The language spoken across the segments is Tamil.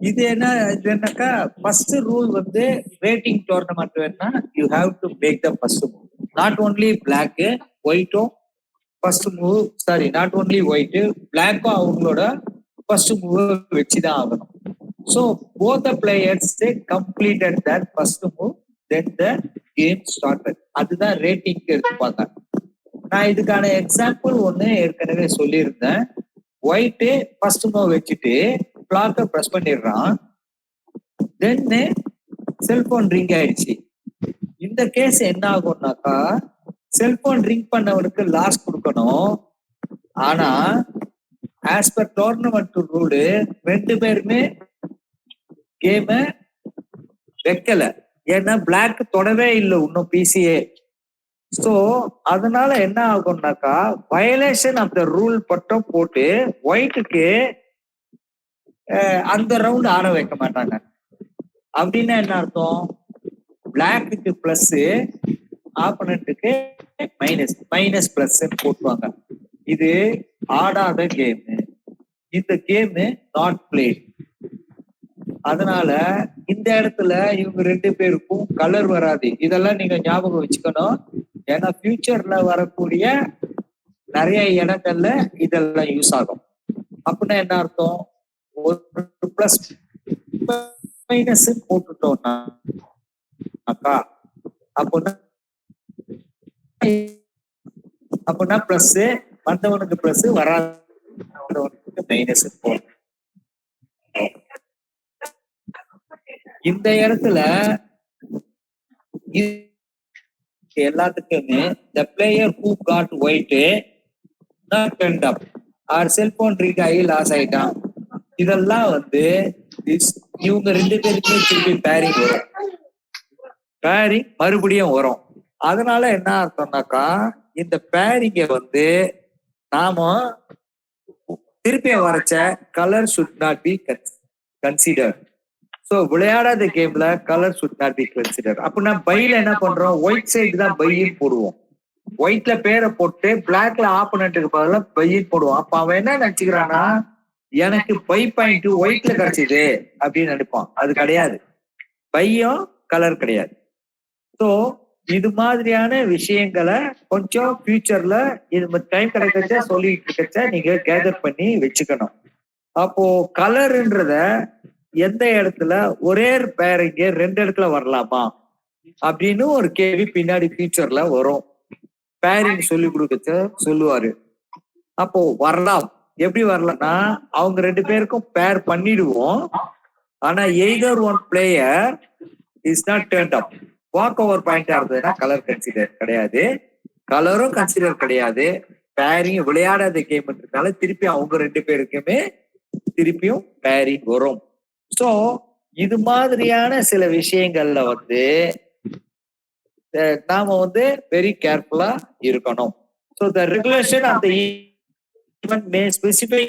இது என்னக்கா ஃபர்ஸ்ட் ரூல் வந்து ரேட்டிங் டோர்னமெண்ட் வேணா you have to make the first move. Not only black ஒயிட்டும் first move, sorry not only white பிளாக்கும் அவங்களோட ஃபர்ஸ்ட் மூவ் வச்சுதான் ஆகணும். So both the players completed that first move, then the game started. அதுதான் ரேட்டிங் எடுத்துப்பாங்க. நான் இதுக்கான எக்ஸாம்பிள் ஒண்ணு ஏற்கனவே சொல்லியிருந்தேன். ஒயிட்டு ஃபர்ஸ்ட் மூவ் வச்சுட்டு பிளாக்க ப்ரெஸ் பண்ணிடுறான், தென் செல்போன் ரிங் ஆயிடுச்சு. இந்த கேஸ் என்ன ஆகும்னாக்கா செல்போன் ரிங் பண்ணவனுக்கு லாஸ் கொடுக்கணும். ஆனா ஆஸ் பர் டோர்னமெண்ட் ரூலு ரெண்டு பேருமே கேம வைக்கல. ஏன்னா பிளாக் தொடவே இல்லை இன்னும் பிசிஏ. ஸோ அதனால என்ன ஆகும்னாக்கா வயலேஷன் ஆஃப் த ரூல் பட்டம் போட்டு ஒயிட்டுக்கு அந்த ரவுண்ட் ஆட வைக்க மாட்டாங்க. அப்படின்னா என்ன அர்த்தம்? பிளாக்கு பிளஸ் ஆப்பனண்ட்டுக்கு மைனஸ், மைனஸ் பிளஸ் போட்டுவாங்க. இது ஆடாத கேமு, இந்த கேமு நாட் பிளேட். அதனால இந்த இடத்துல இவங்க ரெண்டு பேருக்கும் கலர் வராது. இதெல்லாம் நீங்க ஞாபகம் வச்சுக்கணும். ஏன்னா ஃபியூச்சர்ல வரக்கூடிய நிறைய இடங்கள்ல இதெல்லாம் யூஸ் ஆகும். அப்படின்னா என்ன அர்த்தம்? ஒரு பிளஸ் மைனஸ் போட்டுட்டோம்னா அப்படின்னா பிளஸ் வந்தவனுக்கு பிளஸ், வராதவனுக்கு மைனஸ் போடும். இந்த இடத்துல எல்லாத்துக்குமே the player who got white not turned up or cell phone ring ஆகி லாஸ் ஆயிட்டான். இதெல்லாம் வந்து இவங்க ரெண்டு பேருக்குமே திருப்பி பேரிங் வரும், பேரிங் மறுபடியும் வரும். அதனால என்ன அர்த்தம்னாக்கா இந்த பேரிங்க வந்து நாம திருப்பி வரைச்ச colour should not be considered. So விளையாடாத கேம்ல colour should not be considered. அப்படின்னா பைல என்ன பண்றோம்? ஒயிட் சைடு தான் பையின்னு போடுவோம். ஒயிட்ல பேரை போட்டு பிளாக்ல ஆப்போனண்ட்டுக்கு பதிலாக பையின்னு போடுவோம். அப்ப அவன் என்ன நினைச்சுக்கிறான்னா எனக்கு பை பாயிண்ட் ஒயிட்ல கிடைச்சிது அப்படின்னு நினைப்பான். அது கிடையாது, பையும் கலர் கிடையாது. ஸோ இது மாதிரியான விஷயங்களை கொஞ்சம் ஃபியூச்சர்ல இது டைம் கிடைக்கிறத சொல்லிட்டு இருக்கச்ச நீங்க கேதர் பண்ணி வச்சுக்கணும். அப்போ கலர்ன்றத எந்த இடத்துல ஒரே பேரிங்க ரெண்டு இடத்துல வரலாமா அப்படின்னு ஒரு கேள்வி பின்னாடி ஃபியூச்சர்ல வரும். பேரிங் சொல்லி கொடுக்க சொல்லுவாரு. அப்போ வரலாம். எப்படி வரலாம்னா அவங்க ரெண்டு பேருக்கும் பேர் பண்ணிடுவோம். ஆனா either one player is not turned up, walk over பாயிண்டா இருந்ததுன்னா கலர் கன்சிடர் கிடையாது, கலரும் கன்சிடர் கிடையாது. பேரிங் விளையாடாத கேம்ன்றதுனால திருப்பி அவங்க ரெண்டு பேருக்குமே திருப்பியும் பேரிங் வரும். ஸோ இது மாதிரியான சில விஷயங்கள்ல வந்து நாம வந்து வெரி கேர்ஃபுல்லா இருக்கணும். So the regulation of the event may specify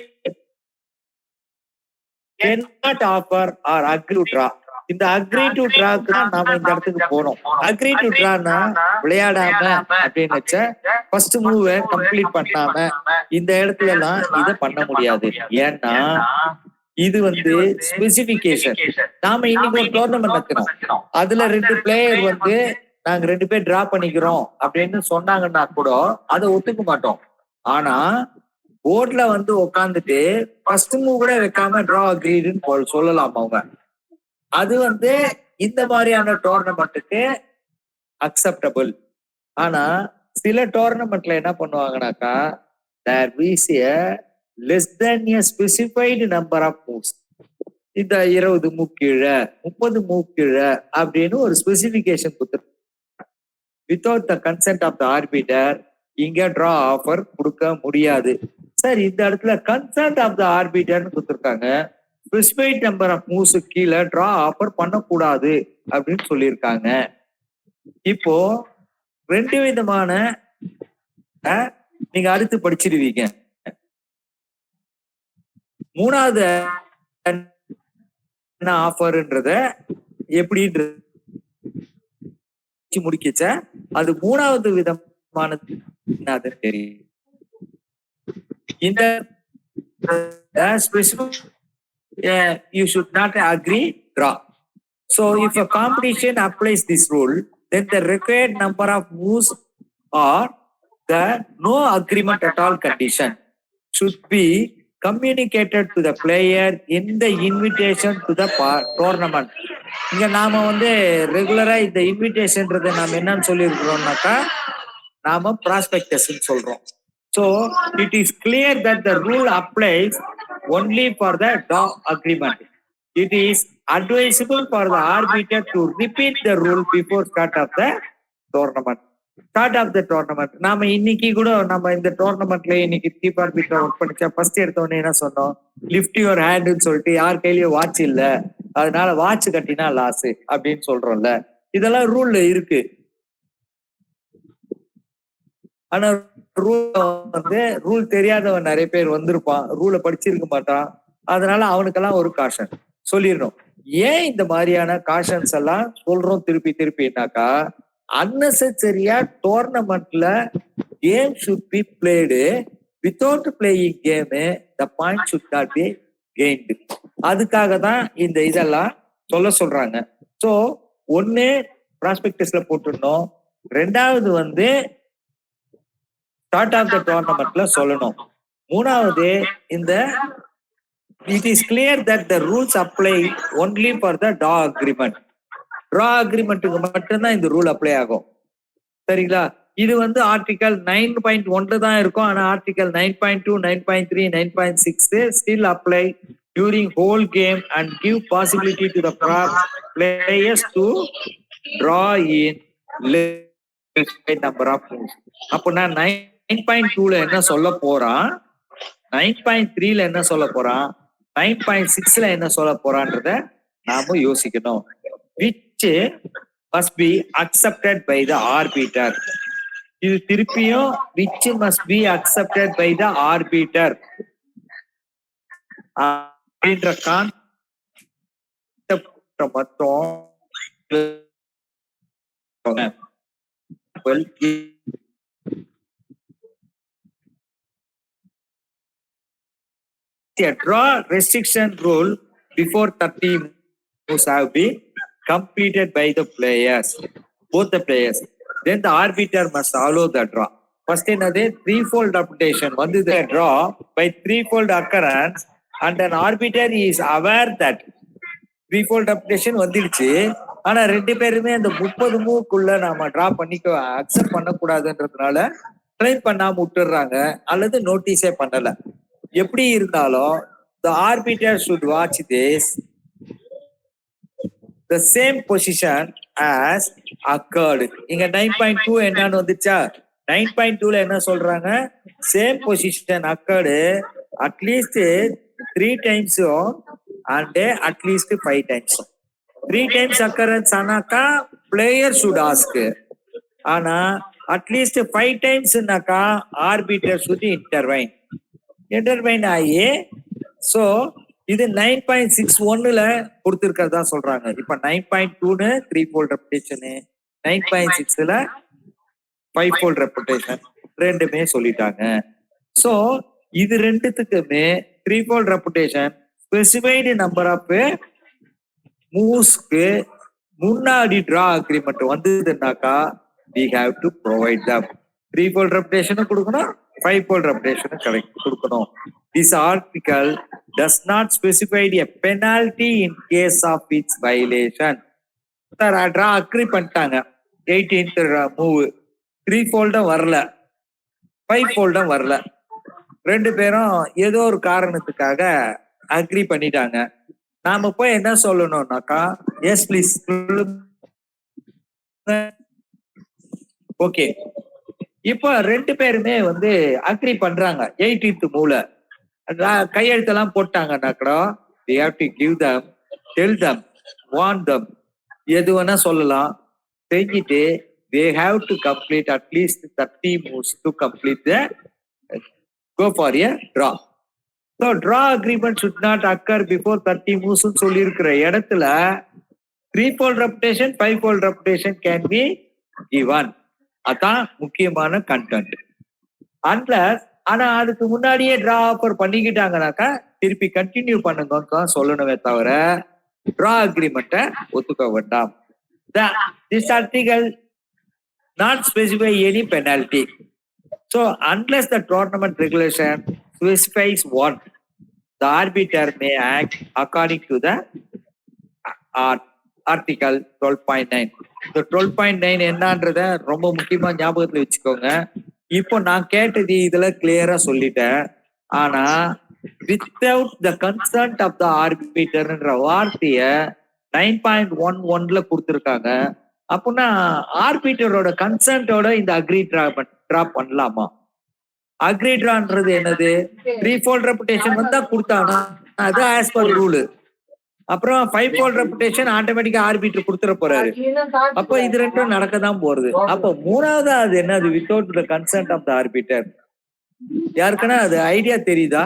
cannot offer or agree to draw. இந்த அக்ரி டு டிராக்கு தான் நாம இந்த இடத்துக்கு போனோம். அக்ரி டு டிரானா விளையாடாம அப்படின்னு வச்ச ஃபர்ஸ்ட் மூவ் கம்ப்ளீட் பண்ணாம இந்த இடத்துல எல்லாம் இதை பண்ண முடியாது. ஏன்னா இது வந்து ஸ்பெசிபிகேஷன். நாம இன்னைக்கு ஒரு டோர்னமெண்ட் நடத்தினோம், அதுல ரெண்டு பிளேயர் வந்து நாங்க ரெண்டு பேர் டிரா பண்ணிக்கிறோம் அப்படின்னு சொன்னாங்கன்னா கூட அதை ஒத்துக்க மாட்டோம். ஆனா போர்ட்ல வந்து உட்காந்துட்டு ஃபர்ஸ்ட் மூவ் கூட வைக்காம டிரா அக்ரீடுன்னு சொல்லலாம் அவங்க. அது வந்து இந்த மாதிரியான டோர்னமெண்ட்டுக்கு அக்செப்டபிள். ஆனா சில டோர்னமெண்ட்ல என்ன பண்ணுவாங்கன்னாக்கா there is a less than a specified number of moves. இந்த 20 மூவ் கீழே 30 மூவ் கீழே அப்படின்னு ஒரு ஸ்பெசிபிகேஷன் கொடுத்து without the consent of the arbiter இங்க டிரா ஆஃபர் கொடுக்க முடியாது. சார் இந்த இடத்துல கன்சென்ட் ஆஃப் த ஆர்பிட்டர்னு கொடுத்துருக்காங்க, ஸ்பெசிஃபைட் நம்பர் ஆஃப் மூவ்ஸ் கீழே டிரா ஆஃபர் பண்ணக்கூடாது அப்படின்னு சொல்லியிருக்காங்க. இப்போ ரெண்டு விதமான நீங்க அடுத்து படிச்சிருவீங்க. மூணாவது என்ன ஆஃபர்ன்றத எப்படி முடிக்கச்ச அது மூணாவது விதமானது தெரியும். இந்த you should not agree, draw. So if a competition applies this rule, then the required number of moves or the no agreement at all condition should be communicated to the player in the invitation to the tournament. இங்க நாம வந்து ரெகுலரா இந்த இன்விடேஷன்ன்றதை நாம என்னன்னு சொல்லியிருக்கிறோம்னாக்கா நாம ப்ராஸ்பெக்டஸ் சொல்றோம். So it is clear that the rule applies only for the draw agreement. It is advisable for the arbiter to repeat the rule before start of the tournament. நாம இன்னைக்கு கூட நம்ம இந்த டோர்னமெண்ட்ல இன்னைக்கு சீப் ஆர்பிட்டர் ஒர்க் பண்ணிச்சா ஃபர்ஸ்ட் எடுத்த உடனே என்ன சொன்னோம், லிஃப்ட் யுவர் ஹேண்ட்னு சொல்லிட்டு யார் கையிலயும் வாட்ச் இல்ல அதனால வாட்ச் கட்டினா லாஸ் அப்படின்னு சொல்றோம்ல. இதெல்லாம் ரூல்ல இருக்கு. ஆனா ரூல் தெரியாதவன் நிறைய பேர் வந்திருப்பான், ரூலை படிச்சிருக்க மாட்டான். அதனால அவனுக்கெல்லாம் ஒரு காஷன் சொல்லிடணும். ஏன் இந்த மாதிரியான காஷன்ஸ் எல்லாம் சொல்றோம் திருப்பி திருப்பினாக்கா, unnecessary டோர்னமெண்ட்ல game should be played without playing game the point should not be gained. அதுக்காக தான் இந்த இதெல்லாம் சொல்றாங்க. சோ ஒன்னு ப்ராஸ்பெக்டஸ்ல போட்டுடணும், ரெண்டாவது வந்து ஸ்டார்ட் ஆஃப் த டோர்னமெண்ட்ல சொல்லணும், மூணாவது இந்த it is clear that the rules apply only for the draw agreement. Draw அக்ரிமெண்ட்டுக்கு மட்டும்தான் இந்த ரூல் அப்ளை ஆகும். சரிங்களா? இது வந்து ஆர்டிகல் 9.1 தான் இருக்கும். ஆனா article 9.2, 9.3, 9.6 still apply during whole game and give possibility to the players to draw in number of moves. அப்போ நான் 9.2ல என்ன சொல்ல போறான், 9.3ல என்ன சொல்ல போறான், 9.6ல என்ன சொல்ல போறான்றத நாம யோசிக்கணும். which must be accepted by the arbiter. இது திருப்பியும் which must be accepted by the arbiter அப்படின்ற கான்செப்ட் மட்டும் a draw restriction rule before 30 moves have been completed by the players, both the players. Then the arbiter must allow the draw. First என்னது threefold reputation வந்து the draw by threefold occurrence and an arbiter is aware that threefold reputation வந்துடுச்சு. ஆனா ரெண்டு பேருமே அந்த 30 மூவ்க்குள்ள நாம டிரா பண்ணிக்க அக்செப்ட் பண்ணக்கூடாதுன்றதுனால கிளைம் பண்ணாம விட்டுறாங்க அல்லது நோட்டீஸே பண்ணல. எப்படி இருந்தாலும் the arbiter should watch this the same position as occurred. இங்க 9.2 என்னன்னு வந்துச்சா, 9.2ல என்ன சொல்றாங்க, same position occurred at least 3 times and at least 5 times. 3 times occurrence ஆனாக்கா player should ask. ஆனா at least 5 times நாக்கா arbiter should intervene ஆகி. சோ இது 9.61ல கொடுத்திருக்கிறதா சொல்றாங்க. இப்ப 9.2னு 3-fold reputation, 9.6ல 5-fold reputation ரெண்டுமே சொல்லிட்டாங்க. சோ இது ரெண்டுத்துக்குமே 3-fold reputation specified number of மூவ்ஸ்க்கு முன்னாடி டிரா அக்ரிமெண்ட் வந்ததுன்னாக்கா we have to provide them. 3-fold reputation கொடுக்கணும், 5-fold reputation கொடுக்கணும். This article does not specify a penalty in case of its violation. Draw agree பண்ணிட்டாங்க, 18th மூவ் 3-fold வரல, 5-fold வரல, ரெண்டு பேரும் ஏதோ ஒரு காரணத்துக்காக அக்ரி பண்ணிட்டாங்க. நாம போய் என்ன சொல்லணும்னாக்கா, எஸ் பிளீஸ், ஓகே. இப்போ ரெண்டு பேருமே வந்து அக்ரி பண்றாங்க 18th மூவ்ல கையெழுத்தெல்லாம் போட்டாங்கன்னா கூட we have to give them, tell them, warn them, எது வேணா சொல்லலாம். செஞ்சுட்டு they have to complete at least 30 moves to complete the go for a draw. So draw agreement should not occur before 30 moves சொல்லி இருக்கிற இடத்துல 3-fold reputation, 5-fold reputation can be given. அதான் முக்கியமான கண்டென்ட். Unless ஆனா அதுக்கு முன்னாடியே டிரா ஆஃபர் பண்ணிக்கிட்டாங்கனாக்கா திருப்பி கண்டினியூ பண்ணுங்க சொல்லணுமே தவிர டிரா அக்ரிமெண்ட்டை ஒத்துக்க வேண்டாம். This article not specify any penalty. So unless the tournament regulation specifies what, the arbiter may act according to the article 12.9. So 12.9 என்னன்றத ரொம்ப முக்கியமா ஞாபகத்துல வச்சுக்கோங்க. இப்போ நான் கேட்டது இதுல கிளியரா சொல்லிட்டேன். ஆனா without the consent of the ஆர்பிட்டர்ன்ற வார்த்தைய 9.11ல கொடுத்துருக்காங்க. அப்படின்னா ஆர்பிட்டரோட கன்சர்ட்டோட இந்த அக்ரி டிரா பண்ணலாமா? அக்ரி டிரான்றது என்னது? 3-fold ரெபுடேஷன் வந்தா கொடுத்தானா அது ஆஸ் பர் ரூல். அப்புறம் 5-fold ரெபுடேஷன் ஆட்டோமேட்டிக்கா ஆர்பிட்டர் கொடுத்துட போறாரு. அப்ப இது ரெண்டும் நடக்கதான் போறது. அப்ப மூணாவது அது என்னது? Without the consent of the arbiter. யாருக்குன்னா அது ஐடியா தெரியுதா?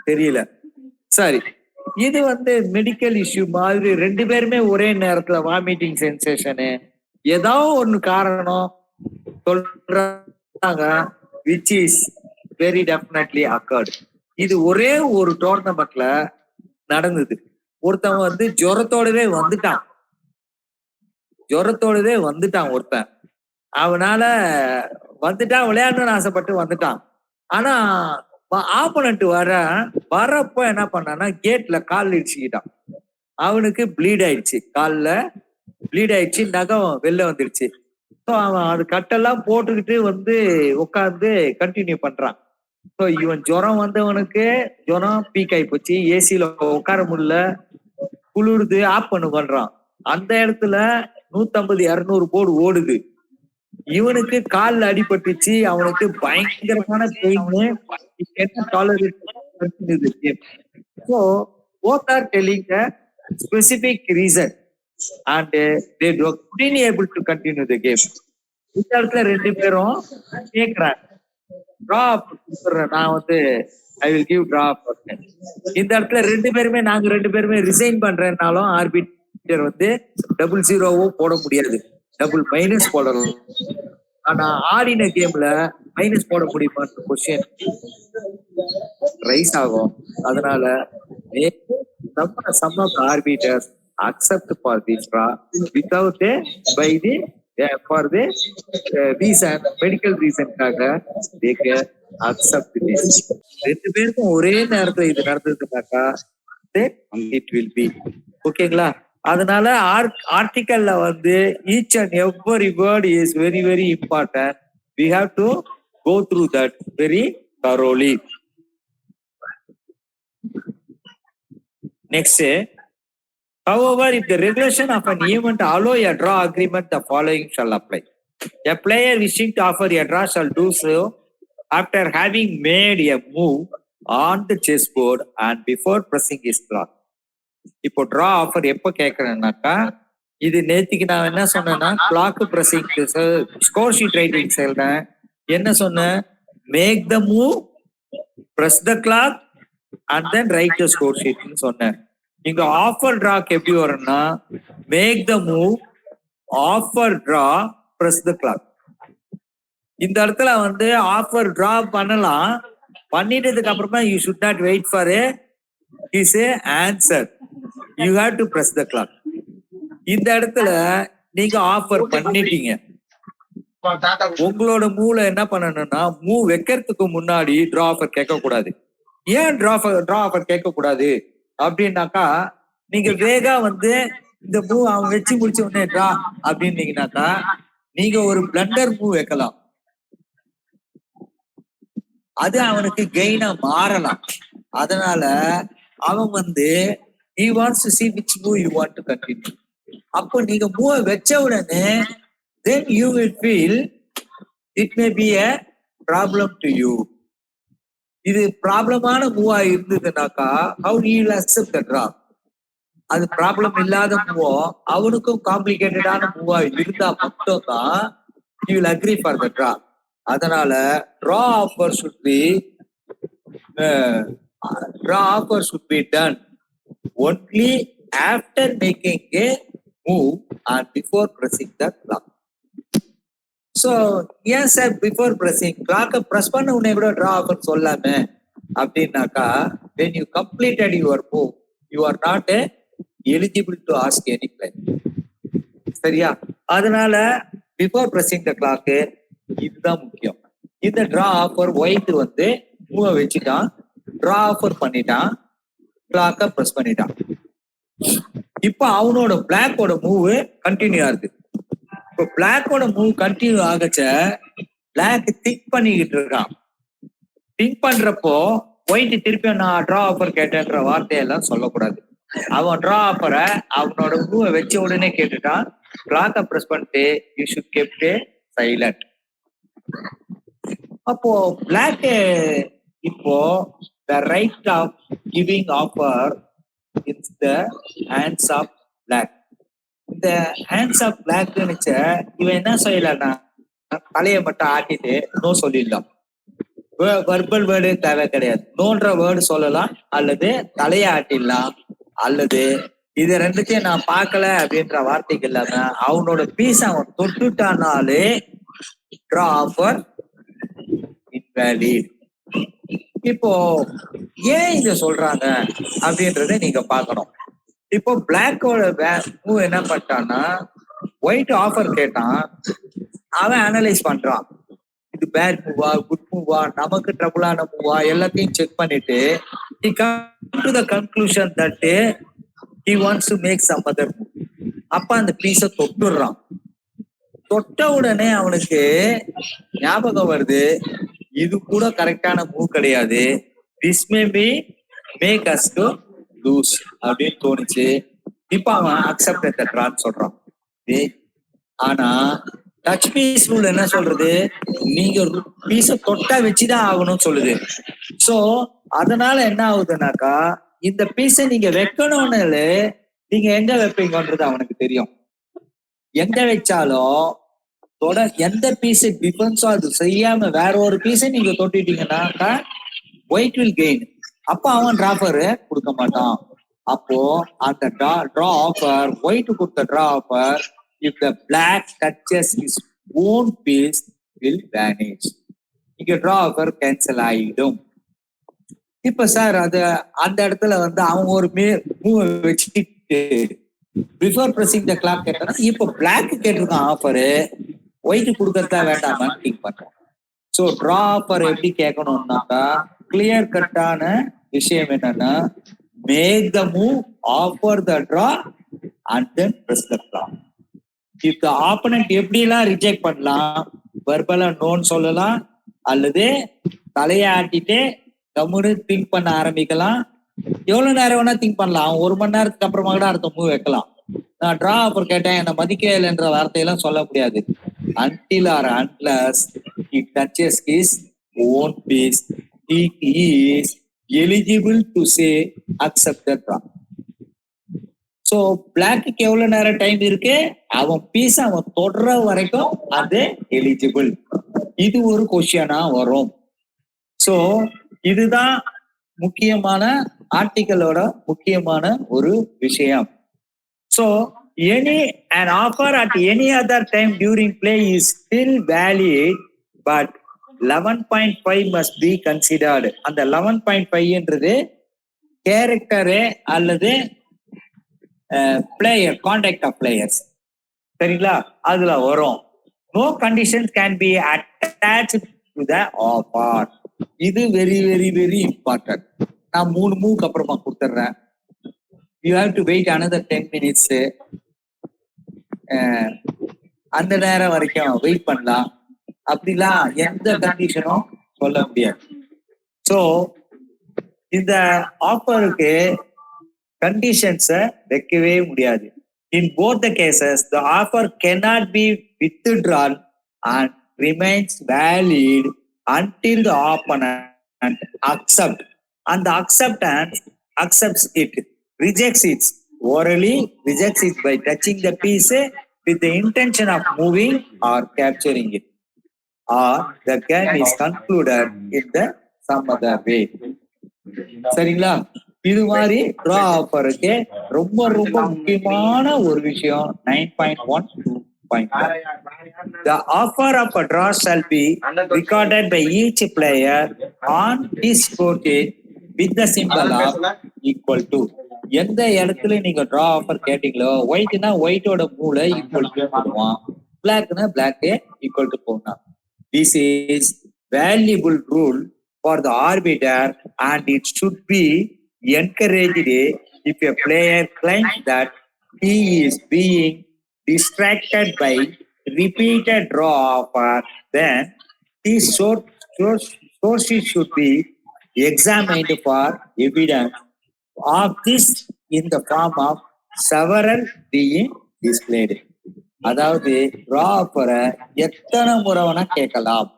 தெரியல. சரி, இது மெடிக்கல் இஷ்யூ மாதிரி 2 பேருமே ஒரே நேரத்துல வாமிட்டிங் சென்சேஷனு ஏதோ ஒண்ணு காரணம் சொல்றாங்க, which is very definitely occurred. இது ஒரே ஒரு டோர்னமெண்ட்ல நடந்தது. ஒருத்தன் ஜுரத்தோடவே வந்துட்டான் ஒருத்தன். அவனால வந்துட்டான், விளையாடணும்னு ஆசைப்பட்டு வந்துட்டான். ஆனா ஆப்போனன்ட் வரப்ப என்ன பண்ணான்னா கேட்ல கால் இடிச்சுக்கிட்டான். அவனுக்கு ப்ளீட் ஆயிடுச்சு, கால்ல ப்ளீட் ஆயிடுச்சு, நகம் வெளில வந்துடுச்சு. ஸோ அவன் அது கட்டெல்லாம் போட்டுக்கிட்டு உட்காந்து கண்டினியூ பண்றான். ஸோ இவன் ஜுரம் வந்தவனுக்கு ஜுரம் பீக் ஆகி போச்சு, ஏசியில உட்கார முடியல, குளிருது, ஆஃப் பண்றான். அந்த இடத்துல 150-200 போர்டு ஓடுது. இவனுக்கு கால்ல அடிபட்டுச்சு, அவனுக்கு பயங்கரமான pain. So both are telling a specific reason and they were able to continue the game. இந்த இடத்துல 2 பேரும் கேக்குறாங்க டிராப், நான் ஐ வில் கிவ் டிராப். இந்த இடத்துல 2 பேருமே ரிசைன் பண்றேன்னாலும் ஆர்பிட்டர் 00 போட முடியாது, டபுள் மைனஸ் போடலாம். ஆனா ஆடின கேம்ல மைனஸ் போட முடியுமா கொஸ்டின் ரைஸ் ஆகும். அதனால some of the arbiters accept for this draw without by the for the reason, medical reason காக they can accept this. 2 பேருக்கும் ஒரே நேரத்துல இது நடந்ததுனாக்கா it will be ஓகேங்களா? அதனால ஆர்டிக்கல்ல each and every word is very very important. We have to go through that very thoroughly. Next, however, if the regulation of an event allow a draw agreement, the following shall apply. A player wishing to offer a draw shall do so after having made a move on the chessboard and before pressing his clock. இப்போ டிரா ஆஃபர் எப்போ கேட்கறேன்னாக்கா, இது நேத்திக்கு நான் என்ன சொன்னேன்னா clock pressing score sheet writing சொல்றேன். என்ன சொன்னேன்? Make the move, press the clock and then write the score ஷீட்னு சொன்னேன். இங்க ஆஃபர் டிராக்கு எப்படி வரும்னா make the move, offer draw, press the clock. இந்த இடத்துல ஆஃபர் டிரா பண்ணலாம், பண்ணிட்டதுக்கு அப்புறமா you should not wait for his answer, you have to press the clock. இந்த இடத்துல நீங்க ஆஃபர் பண்ணிட்டீங்க, உங்களோட மூவ்ல என்ன பண்ணணும்னா மூவ் வைக்கிறதுக்கு முன்னாடி டிரா ஆஃபர் கேட்க கூடாது. ஏன் டிரா ஆஃபர் கேட்க கூடாது அப்படின்னாக்கா, நீங்க வேகா இந்த மூவ் அவன் வச்சு முடிச்ச உடனே டிரா அப்படின்னீங்கன்னாக்கா நீங்க ஒரு பிளண்டர் மூவ் வைக்கலாம், அது அவனுக்கு கெயினா மாறலாம். அதனால அவன் he wants to see which move you want to continue. அப்போ நீங்க மூவ் வச்ச உடனே then you will feel it may be a problem to you. இது ப்ராப்ளமான மூவா இருந்ததுனாக்கா how he will accept the draw. அது ப்ராப்ளம் இல்லாத மூவோ அவனுக்கும் காம்ப்ளிகேட்டடான மூவா இருந்தா மட்டும் தான் he will agree for the draw. அதனால draw offer should be done only after making a move and before pressing the clock. So ஏன் சார் பிஃபோர் பிரஸிங் கிளாக்கை ப்ரெஸ் பண்ண உடனே கூட டிரா ஆஃபர் சொல்லாம அப்படின்னாக்கா when you completed your move you are not eligible to ask any claim. சரியா? அதனால பிஃபோர் பிரஸிங் த கிளாக்கு இதுதான் முக்கியம். இந்த டிரா ஆஃபர் ஒயிட் வந்து மூவ வச்சுட்டான், டிரா ஆஃபர் பண்ணிட்டான், கிளாக்க ப்ரெஸ் பண்ணிட்டான். இப்ப அவனோட பிளாக்கோட மூவ் கண்டினியூ ஆகுது. இப்போ பிளாக்கோட மூவ் கண்டினியூ ஆகச்ச பிளாக் திங்க் பண்ணிக்கிட்டு இருக்கான். திங்க் பண்றப்போ ஒயிட் திருப்பி நான் டிரா ஆஃபர் கேட்டேன்ற வார்த்தையெல்லாம் சொல்லக்கூடாது. அவன் டிரா ஆஃபரை அவனோட மூவை வச்ச உடனே கேட்டுட்டான். கிளாக்கை ப்ரெஸ் பண்ணிட்டு யூ ஷுட் கெப்ட் சைலண்ட். அப்போ பிளாக் இப்போ the right of giving offer it's the hands of black. இந்த ஹேண்ட்ஸ் ஆஃப் பிளாக் நினைச்ச இவன் என்ன செய்யலன்னா தலையை மட்டும் ஆட்டிட்டு நோ சொல்லிடலாம். வெர்பல் வேர்டு தேவை கிடையாது. நோன்ற வேர்டு சொல்லலாம், அல்லது தலையை ஆட்டிடலாம், அல்லது இது ரெண்டுத்தையும் நான் பார்க்கல அப்படின்ற வார்த்தைக்கு இல்லாம அவனோட பீஸ் அவன் தொட்டுட்டானாலே டிரா ஆஃபர் இன்வேலிட். இப்போ ஏன் இத சொல்றாங்க அப்படின்றத நீங்க பார்க்கணும். இப்போ பிளாக்கோட மூவ் என்ன பண்ணிட்டான்னா ஒயிட் ஆஃபர் கேட்டான். அவன் அனலைஸ் பண்றான், இது பேட் மூவா குட் மூவா நமக்கு ட்ரபுளான மூவா எல்லாத்தையும் செக் பண்ணிட்டு he come to the conclusion that he wants to make some other move. அப்ப அந்த பீஸை தொட்டுடுறான். தொட்ட உடனே அவனுக்கு ஞாபகம் வருது, இது கூட கரெக்டான மூவ் கிடையாது, this may be make us to lose அப்படின்னு தோணுச்சு. இப்ப அவன் அக்செப்ட் த ட்ரான்னு சொல்றான். ஆனா டச் பீஸ் ரூல் என்ன சொல்றது, நீங்க பீஸை தொட்டா வச்சுதான் ஆகணும்னு சொல்லுது. சோ அதனால என்ன ஆகுதுனாக்கா இந்த பீஸை நீங்க வைக்கணும்னு நீங்க எங்க வைப்பீங்கன்றது அவனுக்கு தெரியும். எங்க வச்சாலும் எந்த பீஸ் டிஃபரன்ஸோ அது செய்யாம வேற ஒரு பீஸை நீங்க தொட்டிட்டீங்கன்னாக்கா ஒயிட் வில் கெயின். அப்போ அவன் டிராஃபர் கொடுக்க மாட்டான். அப்போ அந்த டிரா ஆஃபர் ஒயிட் கொடுத்த draw offer if the black touches his own piece will vanish. இங்க டிரா ஆஃபர் கேன்சல் ஆயிடும். இப்ப சார் அது அந்த இடத்துல வந்து அவங்க ஒரு மூவ் வச்சுட்டு பிஃபோர் பிரஸிங் த கிளாக் கேட்டா இப்ப பிளாக் கேட்டிருக்கான் ஆஃபரு, ஒயிட் கொடுக்கறதா வேண்டாமான்னு திங்க் பண்றோம். ஸோ டிரா ஆஃபர் எப்படி கேட்கணும்னாக்கா கிளியர் கட்டான விஷயம் என்னன்னா make the move, offer the draw and then press the clock. இப்ப ஆப்பனன்ட் எப்படிலாம் ரிஜெக்ட் பண்ணலாம், வெர்பலா நோன்னு சொல்லலாம், அல்லது தலையை ஆட்டிட்டு கம்முன்னு திங்க் பண்ண ஆரம்பிக்கலாம். எவ்வளவு நேரம் வேணா திங்க் பண்ணலாம். அவன் 1 மணி நேரத்துக்கு அப்புறமா கூட அடுத்த மூவ் வைக்கலாம். நான் டிரா ஆஃபர் கேட்டேன் என்ன மதிக்க இல்லைன்ற வார்த்தையெல்லாம் சொல்ல முடியாது. until or unless he touches his own piece he is eligible to say accept the draw. So பிளாக்கு எவ்வளவு நேரம் டைம் இருக்கு, அவன் பீஸ் அவன் தொடர வரைக்கும் அது எலிஜிபிள். இது ஒரு கொஸ்டினா வரும். சோ இதுதான் முக்கியமான ஆர்டிக்கலோட முக்கியமான ஒரு விஷயம். So an offer at any other time during play is still valid, but 11.5 must be considered. அந்த 11.5ன்றது கேரக்டரு அல்லது பிளேயர் கான்டாக்ட் ஆஃப் பிளேயர்ஸ், சரிங்களா, அதுல வரும். No condition can be attached to the offer. இது வெரி வெரி வெரி இம்பார்ட்டன்ட். நான் 3 மூவ்க்கு அப்புறமா கொடுத்துட்றேன். You have to wait another 10 minutes. அந்த நேரம் வரைக்கும் வெயிட் பண்ணலாம். அப்படிலாம் எந்த கண்டிஷனும் சொல்ல முடியாது. ஸோ இந்த ஆஃபருக்கு கண்டிஷன்ஸை வைக்கவே முடியாது. In both the cases, the offer cannot be withdrawn and remains valid until the opponent accepts, and the acceptance accepts it, rejects it orally, rejects it by touching the piece with the intention of moving or capturing it, or the game is concluded in the some other way. சரிங்களா? இது மாதிரி டிரா ஆஃபருக்கு ரொம்ப ரொம்ப முக்கியமான ஒரு விஷயம் 9.1 The offer of a draw shall be recorded by each player on his scorecard with the symbol of equal to. எந்த இடத்துல நீங்க டிரா ஆஃபர் கேட்டீங்களோ, ஒயிட்னா ஒயிட்டோட மூளை ஈக்குவல் டு போடுவான், பிளாக்னா பிளாக் ஈக்குவல் டு போடணும். This is valuable rule for the arbiter and it should be encouraged if a player claims that he is being distracted by repeated draw offer, then these sources should be examined for evidence of this in the form of several being displayed. அதாவது draw offer எத்தனை முறை வேணா கேட்கலாம்,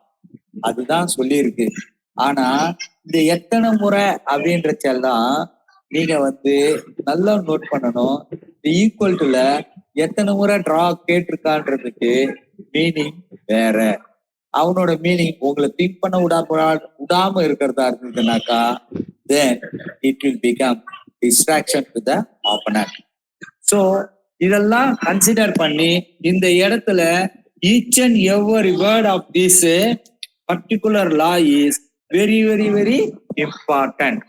அதுதான் சொல்லியிருக்கு. ஆனா இந்த எத்தனை முறை அப்படின்றதெல்லாம் நீங்க நல்லா நோட் பண்ணணும். இந்த ஈக்குவல் டுல எத்தனை முறை டிரா கேட்டிருக்கான்றதுக்கு மீனிங் வேற. அவனோட மீனிங் உங்களை திங்க் பண்ண விடாம இருக்கிறதா இருந்ததுனாக்கா then it will become distraction to the opponent. So இதெல்லாம் கன்சிடர் பண்ணி இந்த இடத்துல each and every word of this particular law is very very very important.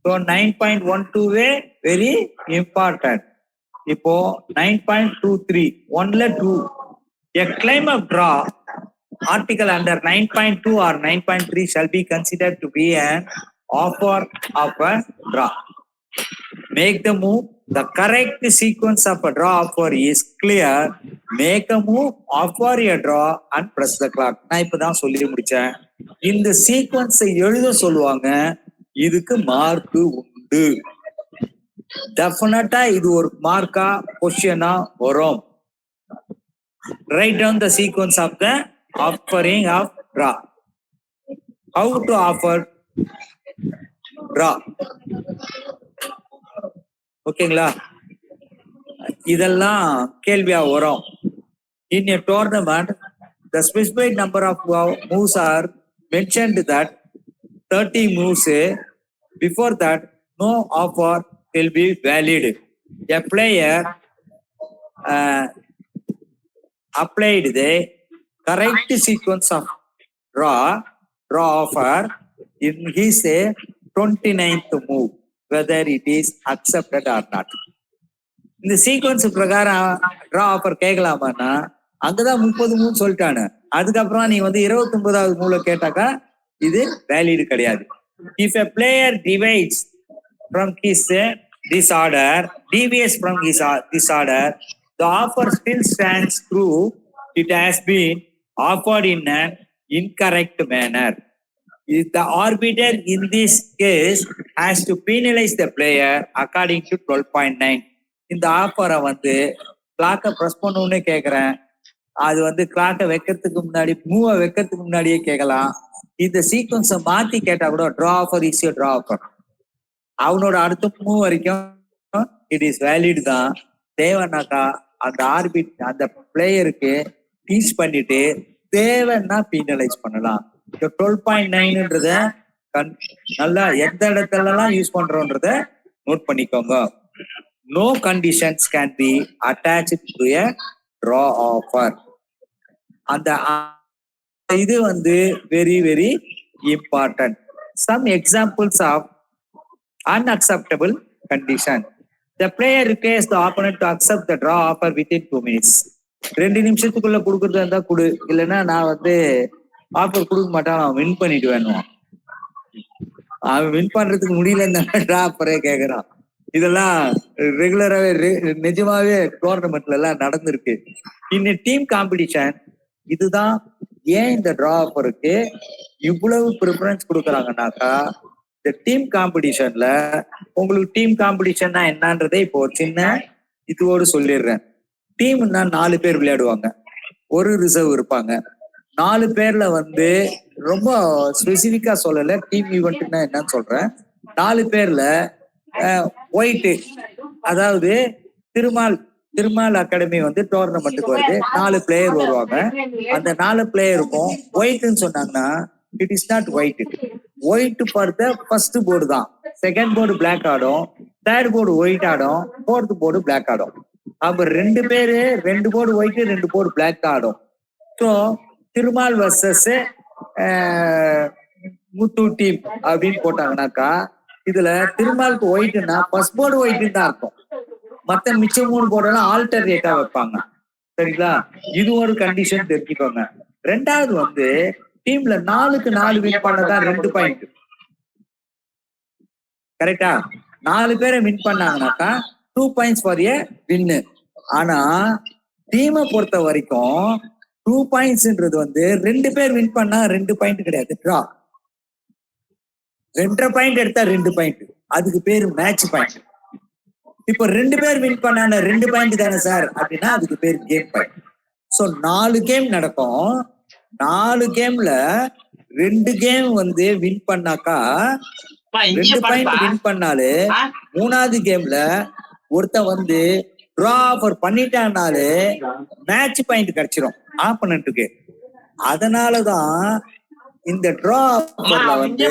So 9.12 very important. இப்போ 9.23 1ல 2 a claim of draw article under 9.2 or 9.3 shall be considered to be an offer of a draw. Make the move. The correct sequence of a draw offer is clear. Make a move, offer a draw and press the clock. நான் இப்பதான் சொல்லி முடிச்சேன். இந்த சீக்வன்ஸை எழுத சொல்லுவாங்க, இதுக்கு மார்க் உண்டு. டெஃபினட்டா இது ஒரு மார்க்கா கொஸ்டினா வரும். Write down the sequence of the offering of draw. How to offer draw. ஓகேங்களா? இதெல்லாம் கேள்வியா வரும். In a tournament, the specified number of moves are mentioned that 30 moves. Before that, no offer will be valid. A player applied the correct sequence of draw offer in his 29th move, whether it is accepted or not. இந்த சீக்வன்ஸ் பிரகாரம் டிரா ஆஃபர் கேட்கலாமான்னா அங்கதான் 30 மூவ் சொல்லிட்டானு, அதுக்கப்புறம் நீ 29வது மூவ்ல கேட்டாக்கா இது வேலிடு கிடையாது. If a player deviates from his deviates from this order, the offer still stands true. It has been offered in an incorrect manner. The arbiter in this case has to penalize the player according to 12.9. இந்த ஆஃபரை கிளாக்கை ப்ரெஸ் பண்ணணும்னு கேட்குறேன், அது கிளாக்கை வைக்கிறதுக்கு முன்னாடி மூவை வைக்கிறதுக்கு முன்னாடியே கேட்கலாம். இந்த சீக்வன்ஸை மாத்தி கேட்டா கூட ட்ரா ஆஃபர் ஈஸியா ட்ரா ஆஃபர் அவனோட அடுத்த மூவ் வரைக்கும் இட் இஸ் வேலிட் தான். தேவைன்னாக்கா அந்த அந்த பிளேயருக்கு டீச் பண்ணிட்டு தேவைன்னா பீனலைஸ் பண்ணலாம். 12.9ன்றத நல்லா எந்த இடத்துலலாம் யூஸ் பண்றோன்றத நோட் பண்ணிக்கோங்க. No conditions can be attached to a draw offer. அந்த இது very very important. Some examples of unacceptable condition. The player requires the opponent to accept the draw offer within 2 minutes. 2 நிமிஷத்துக்குள்ள கொடுக்கறதா இருந்தா கொடு, இல்லைன்னா நான் ஆஃபர் கொடுக்க மாட்டான், அவன் வின் பண்ணிட்டு வேணும். அவன் வின் பண்றதுக்கு முடியலன்னா டிரா ஆஃபரே கேட்கறான். இதெல்லாம் ரெகுலராகவே நிஜமாவே டோர்னமெண்ட்ல எல்லாம் நடந்திருக்கு. இன்னும் டீம் காம்படிஷன் இதுதான். ஏன் இந்த டிரா ஆஃபருக்கு இவ்வளவு ப்ரிஃபரன்ஸ் கொடுக்குறாங்கன்னாக்கா, இந்த டீம் காம்படிஷன்ல உங்களுக்கு டீம் காம்படிஷன்னா என்னன்றதே இப்போ ஒரு சின்ன இதுவோடு சொல்லிடுறேன். டீம்னா 4 பேர் விளையாடுவாங்க, ஒரு ரிசர்வ் இருப்பாங்க. 4 பேர்ல ரொம்ப ஸ்பெசிபிக்கா சொல்லல, டீம் ஈவெண்ட்னா என்னன்னு சொல்றேன். 4 பேர்ல ஒயிட், அதாவது திருமால் அகாடமி டோர்னமெண்ட்டுக்கு வருது, 4 பிளேயர் வருவாங்க. அந்த 4 பிளேயருக்கும் ஒயிட்னு சொன்னாங்கன்னா it is not white. White for the first board தான், செகண்ட் போர்டு பிளாக் ஆடும், தேர்ட் போர்டு ஒயிட் ஆடும், ஃபோர்த் போர்டு பிளாக் ஆடும். அப்ப 2 பேரு 2 போர்டு ஒயிட் 2 போர்டு பிளாக் ஆடும். ஸோ திருமால் வர்சஸ் முத்து டீம் அப்படின்னு போட்டாங்கன்னாக்கா இதுல திருமாலுக்கு ஒயிட்னா ஃபர்ஸ்ட் போர்டு ஒயிட் தான் இருக்கும். மத்த மிச்சம் 3 போர்டெல்லாம் ஆல்டர்னேட்டா வைப்பாங்க. சரிங்களா? இது ஒரு கண்டிஷன் தெரிஞ்சுக்கோங்க. ரெண்டாவது வந்து டீம்ல 4க்கு 4 வின் பண்ணதான் 2 பாயிண்ட். கரெக்டா? 4 பேரை வின் பண்ணாங்கன்னாக்கா 2 பாயிண்ட்ஸ் ஃபார் ஏ வின்னு. ஆனா டீமை பொறுத்த வரைக்கும் 2 பாயிண்ட்ஸ்ன்றது வந்து 2 பேர் வின் பண்ணா 2 பாயிண்ட் கிடையாது, ட்ரா. 2.5 பாயிண்ட் எடுத்தா 2 பாயிண்ட், அதுக்கு பேரு மேட்ச் பாயிண்ட். இப்ப 2 பேர் வின் பண்ணான 2 பாயிண்ட் தானே சார் அப்படின்னா அதுக்கு பேர் கேம் பாயிண்ட். ஸோ 4 கேம் நடக்கும். 4 கேம்ல 2 கேம் வந்து வின் பண்ணாக்கா 2 பாயிண்ட் வின் பண்ணாலே 3வது கேம்ல ஒருத்தன் வந்து டிரா ஆஃபர் பண்ணிட்டானாலே மேட்ச் பாயிண்ட் கிடைச்சிரும் ஆப்பனண்ட்டுக்கு. அதனாலதான் இந்த டிரா ஆஃபர்ல வந்து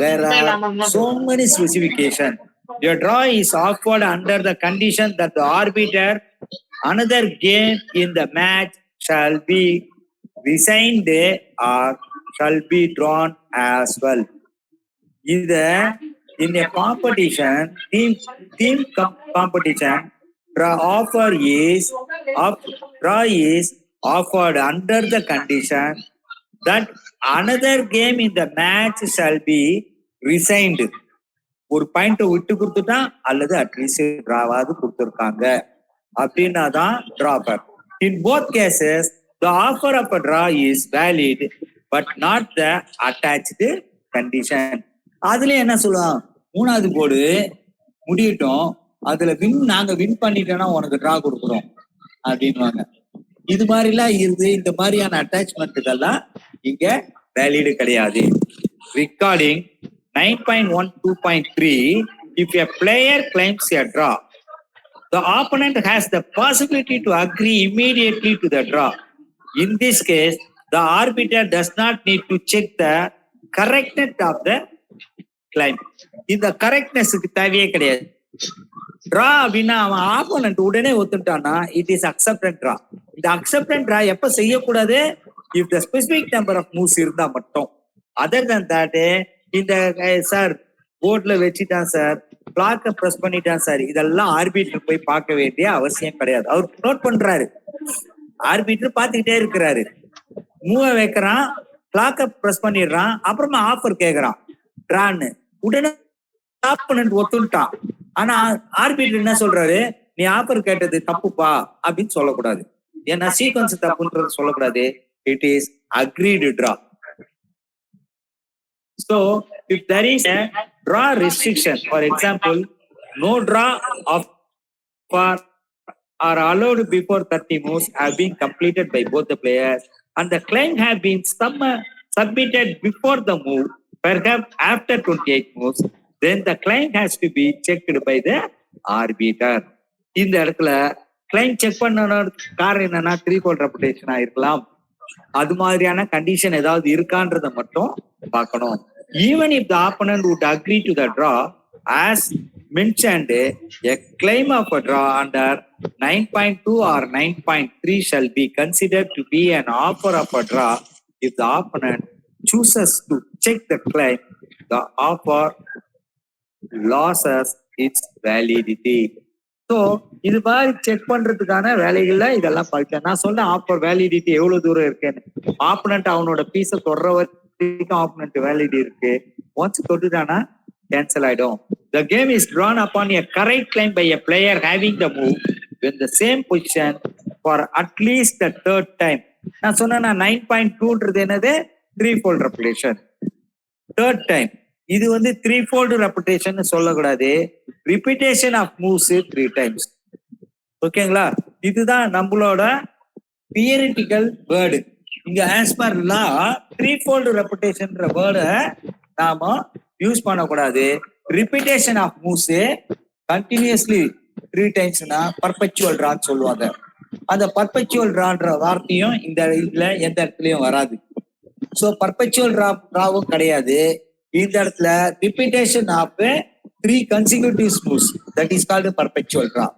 there are so many specification. Your draw is offered under the condition that the arbiter another game in the match shall be resigned or shall be drawn as well. Either in a competition, team competition, draw is offered under the condition that another game in the match shall be resigned. ஒரு பாயிண்ட் விட்டு கொடுத்துட்டா அல்லது அட்லீஸ்ட் டிராவாவது கொடுத்துருக்காங்க அப்படின்னா தான் draw offer. In both cases the offer of a draw is valid but not the attached condition. அதுல என்ன சொல்லுவான், 3வது போர்டு முடியட்டும், அதுல நாங்க வின் பண்ணிட்டோம்னா உனக்கு டிரா கொடுக்குறோம் அப்படின்வாங்க. இது மாதிரிலாம் இருந்து இந்த மாதிரியான அட்டாச்மெண்ட்டுகள்லாம் இங்க வேலிடு கிடையாது. Regarding 9.12.3 if a player claims a draw, the opponent has the possibility to agree immediately to the draw. In this case, the arbiter does not need to check the correctness of the claim. இந்த கரெக்ட்னஸ்க்கு தேவையே கிடையாது. டிரா அப்படின்னா அவன் ஆப்போனன்ட் உடனே ஒத்துட்டான்னா இட் இஸ் அக்செப்டன்ட் டிரா. இந்த அக்செப்டன்ட் டிரா எப்ப செய்யக்கூடாது, if the specific number of moves இருந்தா மட்டும். அதர் தன் தட் இந்த சார் போர்ட்ல வச்சுட்டான் சார், பிளாக்க பிரஸ் பண்ணிட்டான் சார், இதெல்லாம் ஆர்பிட்டர் போய் பார்க்க வேண்டிய அவசியம் கிடையாது. அவர் நோட் பண்றாரு, ஆர்பிட்டர் பார்த்துக்கிட்டே இருக்கிறாரு. மூவ வைக்கிறான், பிளாக்க பிரஸ் பண்ணிடுறான், அப்புறமா ஆஃபர் கேட்கறான் டிரான்னு, உடனே ஆப்போனன்ட் ஒத்துட்டான். ஆனா ஆர்பிட்டர் என்ன சொல்றாரு, நீ ஆஃபர் கேட்டது தப்புப்பா அப்படின்னு சொல்லக்கூடாது. ஏன்னா சீக்வன்ஸ் தப்புன்றது சொல்லக்கூடாது. It is agreed draw. So, if there is a draw restriction, for example, no draw of are allowed before 30 moves have been completed by both the players, and the claim have been submitted before the move, perhaps after 28 moves, then the claim has to be checked by the arbiter. இந்த இடத்துல கிளைம் செக் பண்ண காரணம் என்னன்னா 3-fold reputation இருக்கலாம். அது மாதிரியான கண்டிஷன் ஏதாவது இருக்கான்றத மட்டும் பார்க்கணும். Even if the opponent would agree to the draw, as mentioned, a claim of a draw under 9.2 or 9.3 shall be considered to be an offer of a draw if the opponent chooses to check the claim. The offer loses its validity. So இது மாதிரி செக் பண்றதுக்கான வேலைகள்ல இதெல்லாம் படிச்சேன். நான் சொன்னேன் ஆஃபர் வேலிடிட்டி எவ்வளவு தூரம் இருக்குன்னு. ஆப்பனண்ட் அவனோட பீஸை தொடர வரைக்கும் ஆப்பனண்ட் வேலிடி இருக்கு. ஒன்ஸ் தொட்டுட்டானா கேன்சல் ஆயிடும். The game is drawn upon a correct claim by a player having the move in the same position for at least the third time. நான் சொன்னேன்னா 9.2ன்றது என்னது, 3-fold reputation. தேர்ட் டைம் இது வந்து 3-fold reputation சொல்லக்கூடாது. Repetition of moves 3 times. ஓகேங்களா? இதுதான் நம்மளோட தியரிட்டிக்கல் வேர்டு. இங்க as per law 3-fold reputation வேர்டை நாம யூஸ் பண்ணக்கூடாது. ரிப்பீட்டேஷன் ஆஃப் மூவ்ஸ் கண்டினியூஸ்லி 3 timesனா பர்பெச்சுவல் டிரான்னு சொல்லுவாங்க. அந்த பர்பெச்சுவல் டிரான்ற வார்த்தையும் இந்த இதுல எந்த இடத்துலயும் வராது. ஸோ பர்பெச்சுவல் டிராவும் கிடையாது, இந்த இடத்துல repetition of 3 consecutive moves, that is called perpetual draw.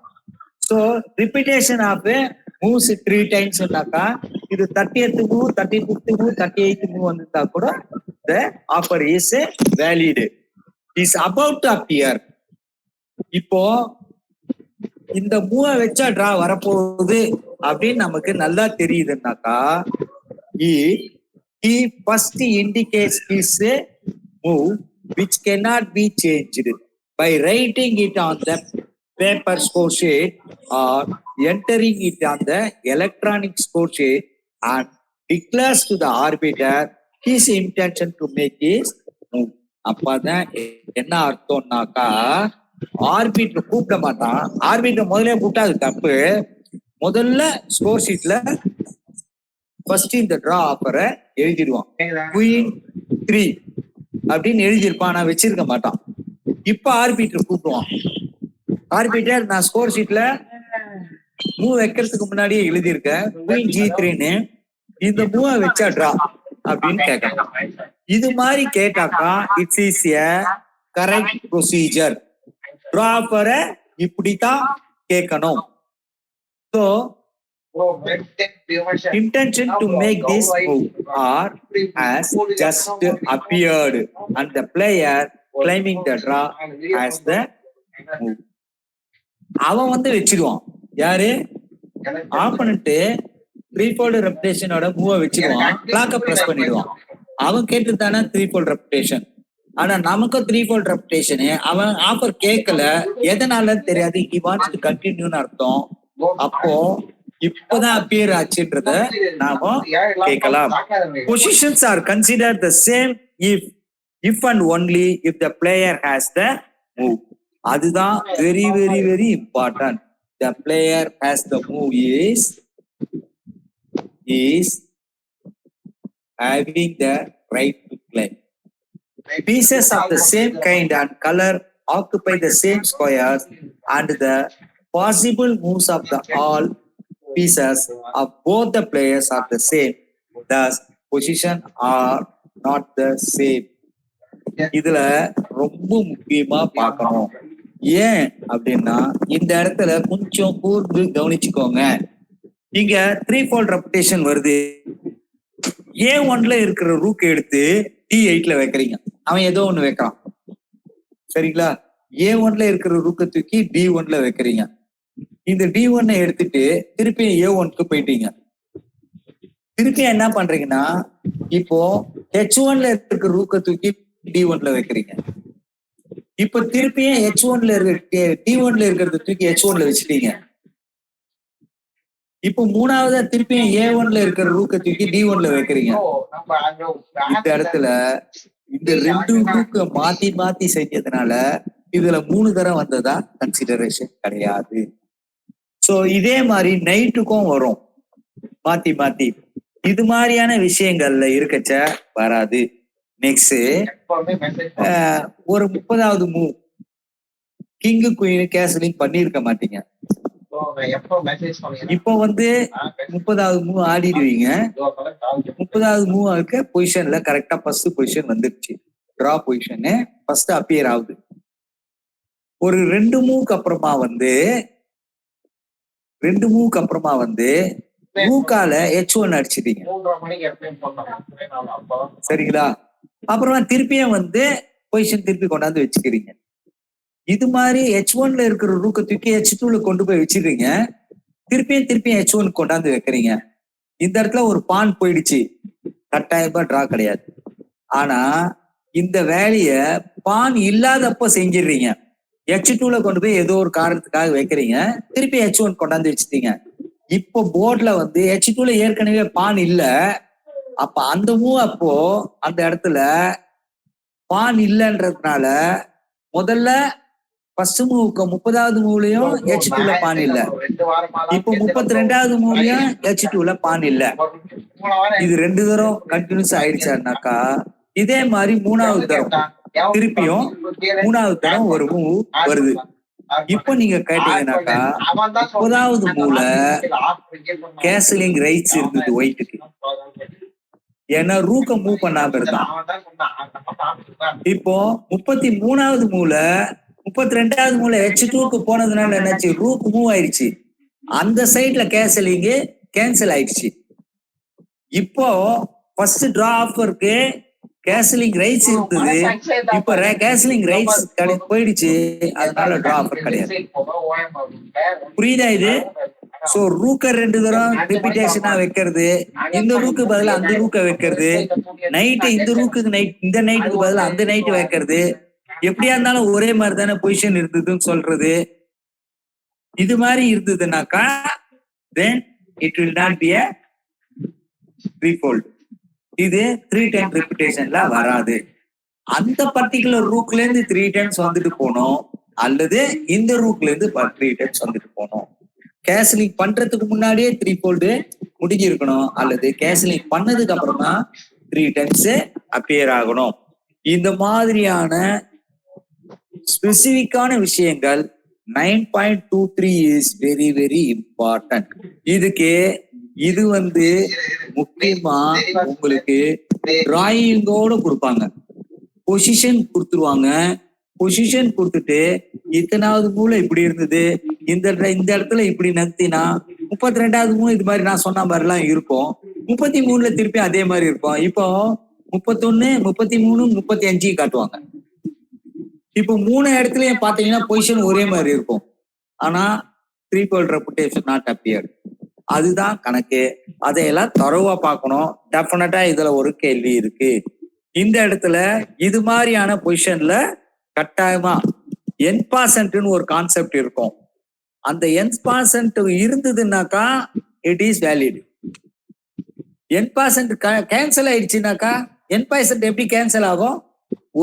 So repetition of moves 3 times னாக்கா இது 30th move, 35th move, 38th move வந்தா கூட the offer is valid, is about to appear. இப்போ இந்த மூவை வச்சா டிரா வரப்போகுது அப்படின்னு நமக்கு நல்லா தெரியுதுன்னாக்கா he first indicates his move which cannot be changed by writing it on the paper score sheet or entering it on the electronic score sheet and declares to the arbiter his intention to make his move. அப்பதான் என்ன அர்த்தம்னாக்கா ஆர்பிட்டர் கூப்பிட மாட்டான். ஆர்பிட்டர் முதல்ல கூப்பிட்டா அது தப்பு. முதல்ல ஸ்கோர் ஷீட்ல ஃபர்ஸ்ட் இந்த டிரா ஆஃபரை எழுதிடுவான். குயின் 3 அப்படின்னு எழுதியிருப்பான், நான் வச்சிருக்க மாட்டான். இப்ப ஆர்பிட்டர் கூப்பிடுவான். ஆர்பிட்டர் நான் ஸ்கோர் ஷீட்ல மூவ் வைக்கிறதுக்கு முன்னாடியே எழுதியிருக்கேன் குயின் G3ன்னு, இந்த மூவ வச்சா டிரா அப்படின்னு கேட்கணும். இது மாதிரி கேட்டாக்கா it's is a correct procedure. Draw ஆஃபரை இப்படித்தான் கேட்கணும். So intention to make this move or has just appeared and the player claiming the draw as the move. அவன் வந்து வச்சிருவான். யாரு? ஆப்பனண்ட் 3-fold ரெப்டேஷனோட மூவ வச்சிருவான், கிளாக்க பிரஸ் பண்ணிடுவான். அவன் கேட்டு தானே 3-fold ரெப்டேஷன். ஆனா நமக்கு 3-fold ரெப்டேஷன் அவன் ஆஃபர் கேட்கல, எதனாலன்னு தெரியாது. he wants to continue அர்த்தம். அப்போ இப்பதான் அப்பியர் ஆச்சுன்றத நாம கேட்கலாம். Positions R consider the same if and only if the player has the move. அதுதான் very very very important. the player has the move is having the right to play. Pieces of the same kind and color occupy the same squares and the possible moves of the all pieces of both the players are the same. Thus position are not the same. இதுல ரொம்ப முக்கியமா பார்க்கணும். ஏன் அப்படின்னா இந்த இடத்துல கொஞ்சம் கூர்ந்து கவனிச்சுக்கோங்க. இங்க 3-fold ரெப்டேஷன் வருது. A1ல இருக்கிற ரூக் எடுத்து D8ல வைக்கிறீங்க. அவன் ஏதோ ஒண்ணு வைக்கிறான், சரிங்களா? A1ல இருக்கிற ரூக்கை தூக்கி D1ல வைக்கிறீங்க. இந்த D1 எடுத்துட்டு திருப்பி A1க்கு போயிட்டீங்க. திருப்பி என்ன பண்றீங்கன்னா இப்போ H1ல இருக்கிற ரூக்கை தூக்கி D1ல வைக்கிறீங்க. இப்ப திருப்பியும் H1ல இருக்க D1ல இருக்கிறத தூக்கி H1ல வச்சுட்டீங்க. இப்போ மூணாவதா திருப்பியும் A1ல இருக்கிற ரூக்கை தூக்கி D1ல வைக்கிறீங்க. இந்த இடத்துல இந்த 2 ரூக்க மாத்தி மாத்தி செஞ்சதுனால இதுல 3 தரம் வந்ததா கன்சிடரேஷன் கிடையாது. சோ இதே மாதிரி நைட்டுக்கும் வரும் மாத்தி மாத்தி. இது மாதிரியான விஷயங்கள்ல இருக்கச்ச வராது. நெக்ஸ்ட் ஒரு 30வது மூவ் கிங்கு குயின் கேசலிங் பண்ணிருக்க மாட்டீங்க. இப்போ வந்து 30வது மூவ் ஆடிடுவீங்க. 30வது மூவ் ஆக பொசிஷன்ல கரெக்டா ஃபர்ஸ்ட் பொசிஷன் வந்துருச்சு. டிரா பொசிஷன் ஃபர்ஸ்ட் அப்பியர் ஆகுது. ஒரு 2 மூவ்க்கு அப்புறமா வந்து மூக்கால H1 அடிச்சிட்டீங்க, சரிங்களா? அப்புறமா திருப்பியும் வந்து பொசிஷன் திருப்பி கொண்டாந்து வச்சுக்கிறீங்க. இது மாதிரி H1ல இருக்கிற ரூக்கை தூக்கி H2ல கொண்டு போய் வச்சிருக்கீங்க. திருப்பியும் H1 கொண்டாந்து வைக்கிறீங்க. இந்த இடத்துல ஒரு பான் போயிடுச்சு, கட்டாயமா டிரா கிடையாது. ஆனா இந்த வேலைய பான் இல்லாதப்ப செஞ்சிடுறீங்க. H2ல கொண்டு போய் ஏதோ ஒரு காரணத்துக்காக வைக்கிறீங்க, திருப்பி H1 கொண்டாந்து வச்சுட்டீங்க. இப்போ போர்ட்ல வந்து H2ல ஏற்கனவே பான் இல்ல. அப்ப அந்த மூவ் அப்போ அந்த இடத்துல பான் இல்லைன்றதுனால முதல்ல ஃபர்ஸ்ட் மூவுக்கு 30வது மூவ்லயும் H2ல பான் இல்ல. இப்போ 32வது மூவ்லயும் H2ல பான் இல்ல. இது 2 தரம் கண்டினியூஸ் ஆயிடுச்சாருனாக்கா இதே மாதிரி 3வது தரம் திருப்பியும் 3வது தரம் ஒரு மூவ் வருது. இப்ப நீங்க கேட்டீங்கன்னாக்கா 30வது மூவ்ல கேசலிங் ரைட்ஸ் இருந்தது ஒயிட்டுக்கு. ஏன்னா ரூக்க மூவ் பண்ணாம இருந்தான். இப்போ 33வது மூலை 32வது மூலை H2க்கு போனதுனால என்னாச்சு, ரூக் மூவ் ஆயிடுச்சு. அந்த சைட்ல கேசலிங்கு கேன்சல் ஆயிடுச்சு. இப்போ ஃபர்ஸ்ட் டிரா ஆஃபருக்கு கேசலிங் ரைட்ஸ் இருந்தது, இப்ப கேசலிங் ரைட்ஸ் போயிடுச்சு, அதனால டிரா ஆஃபர் கிடையாது. புரியுதா இது? சோ ரூக்க 2 தரம் ரிப்பீட்டேஷனா வைக்கிறது, இந்த ரூக்கு பதிலா அந்த ரூக்க வைக்கிறது, நைட்டு இந்த ரூக்கு நைட் இந்த நைட்டுக்கு பதிலா அந்த நைட்டு வைக்கிறது, எப்படியா இருந்தாலும் ஒரே மாதிரி தானே பொசிஷன் இருந்ததுன்னு சொல்றது. இது மாதிரி இருந்ததுனாக்கா then it will not be a threefold. இது 310 ரிப்பீட்டேஷன்ல வராது. அந்த பர்டிகுலர் ரூக்ல இருந்து 3 டைம்ஸ் வந்துட்டு போனோம், அல்லது இந்த ரூக்ல இருந்து 3 டைம்ஸ் வந்துட்டு போனோம். கேசலிங் பண்றதுக்கு முன்னாடியே 3 ஃபோல்டு முடிஞ்சு இருக்கணும், அல்லது கேசலிங் பண்ணதுக்கு அப்புறமா 3 டைம்ஸ் அப்பியர் ஆகணும். இந்த மாதிரியான ஸ்பெசிபிக்கான விஷயங்கள் 9.23 இஸ் வெரி வெரி இம்பார்ட்டன்ட். இதுக்கு இது முக்கியமா உங்களுக்கு டிராயிங்கோட கொடுப்பாங்க. பொசிஷன் கொடுத்துருவாங்க, பொசிஷன் கொடுத்துட்டு இத்தனாவது மூளை இப்படி இருந்தது, இந்த இடத்துல இப்படி நத்தினா 32வது மூளை இது மாதிரி நான் சொன்ன மாதிரி எல்லாம் இருக்கும், 33ல திருப்பி அதே மாதிரி இருக்கும். இப்போ 31, 33, 35 காட்டுவாங்க. இப்போ 3 இடத்துலயும் பாத்தீங்கன்னா பொசிஷன் ஒரே மாதிரி இருக்கும், ஆனா த்ரீஃபோல்ட் ரெபுடேஷன் நாட் அப்பியர்ட். அதுதான் கணக்கு. அதையெல்லாம் தரவா பார்க்கணும். டெஃபினட்டா இதுல ஒரு கேள்வி இருக்கு. இந்த இடத்துல இது மாதிரியான பொசிஷன்ல கட்டாயமா n% ஒரு கான்செப்ட் இருக்கும். அந்த n% இருந்ததுன்னாக்கா it is valid. n% cancel ஆயிடுச்சுனாக்கா n% எப்படி கேன்சல் ஆகும்?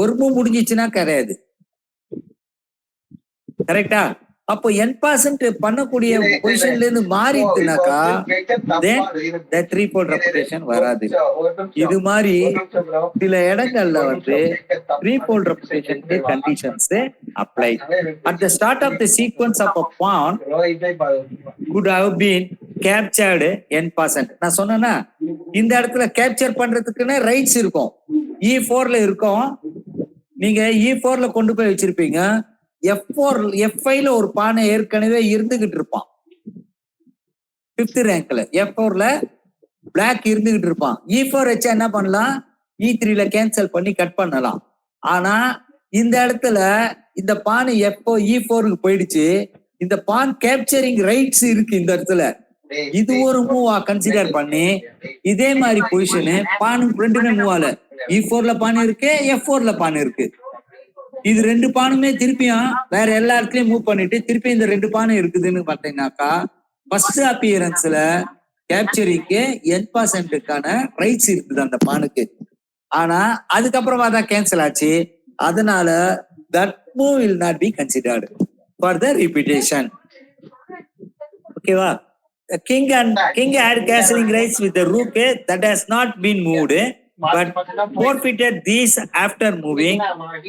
ஒரு மூவ் முடிஞ்சிச்சுன்னா கிடையாது, கரெக்டா? அப்போ n% பண்ணக்கூடிய பொசிஷன்ல இருந்து மாறிடுச்சுனாக்கா then the threefold reputation வராது. இது மாதிரி சில இடங்கள்ல threefold reputation conditions apply. At the start of the sequence of a pawn could have been captured n%. நான் சொன்னேன்னா இந்த இடத்துல கேப்சர் பண்றதுக்குன்னு ரைட்ஸ் இருக்கும், E4ல இருக்கும். நீங்க E4ல கொண்டு போய் வச்சிருப்பீங்க, F5ல ஒரு பானை ஏற்கனவே இருந்துகிட்டு இருப்பான், 5th ரேங்க்ல F4ல பிளாக் இருந்துகிட்டு இருப்பான். E4 வச்சா என்ன பண்ணலாம், E3ல கேன்சல் பண்ணி கட் பண்ணலாம். ஆனா இந்த இடத்துல இந்த பானை E4க்கு போயிடுச்சு, இந்த பான் கேப்சரிங் ரைட்ஸ் இருக்கு இந்த இடத்துல. இது ஒரு மூவா கன்சிடர் பண்ணி இதே மாதிரி பொசிஷனு பான் ரெண்டுமே மூவால, E4ல பான் இருக்கு, F4ல பான் இருக்கு. இது 2 பானுமே திருப்பியும் வேற எல்லா இடத்துலயும் மூவ் பண்ணிட்டு திருப்பி இந்த 2 பானை இருக்குதுன்னு பாத்தீங்கன்னாக்கா ஃபர்ஸ்ட் அப்பியரன்ஸ்ல கேப்சரிங்க்கு n%க்கான ரைட்ஸ் இருக்குது அந்த பானுக்கு. ஆனா அதுக்கப்புறமா தான் கேன்சல் ஆச்சு, அதனால that move will not be considered for the repetition. ஓகேவா? King had castling rights with the rook that has not been moved but forfeited these after moving.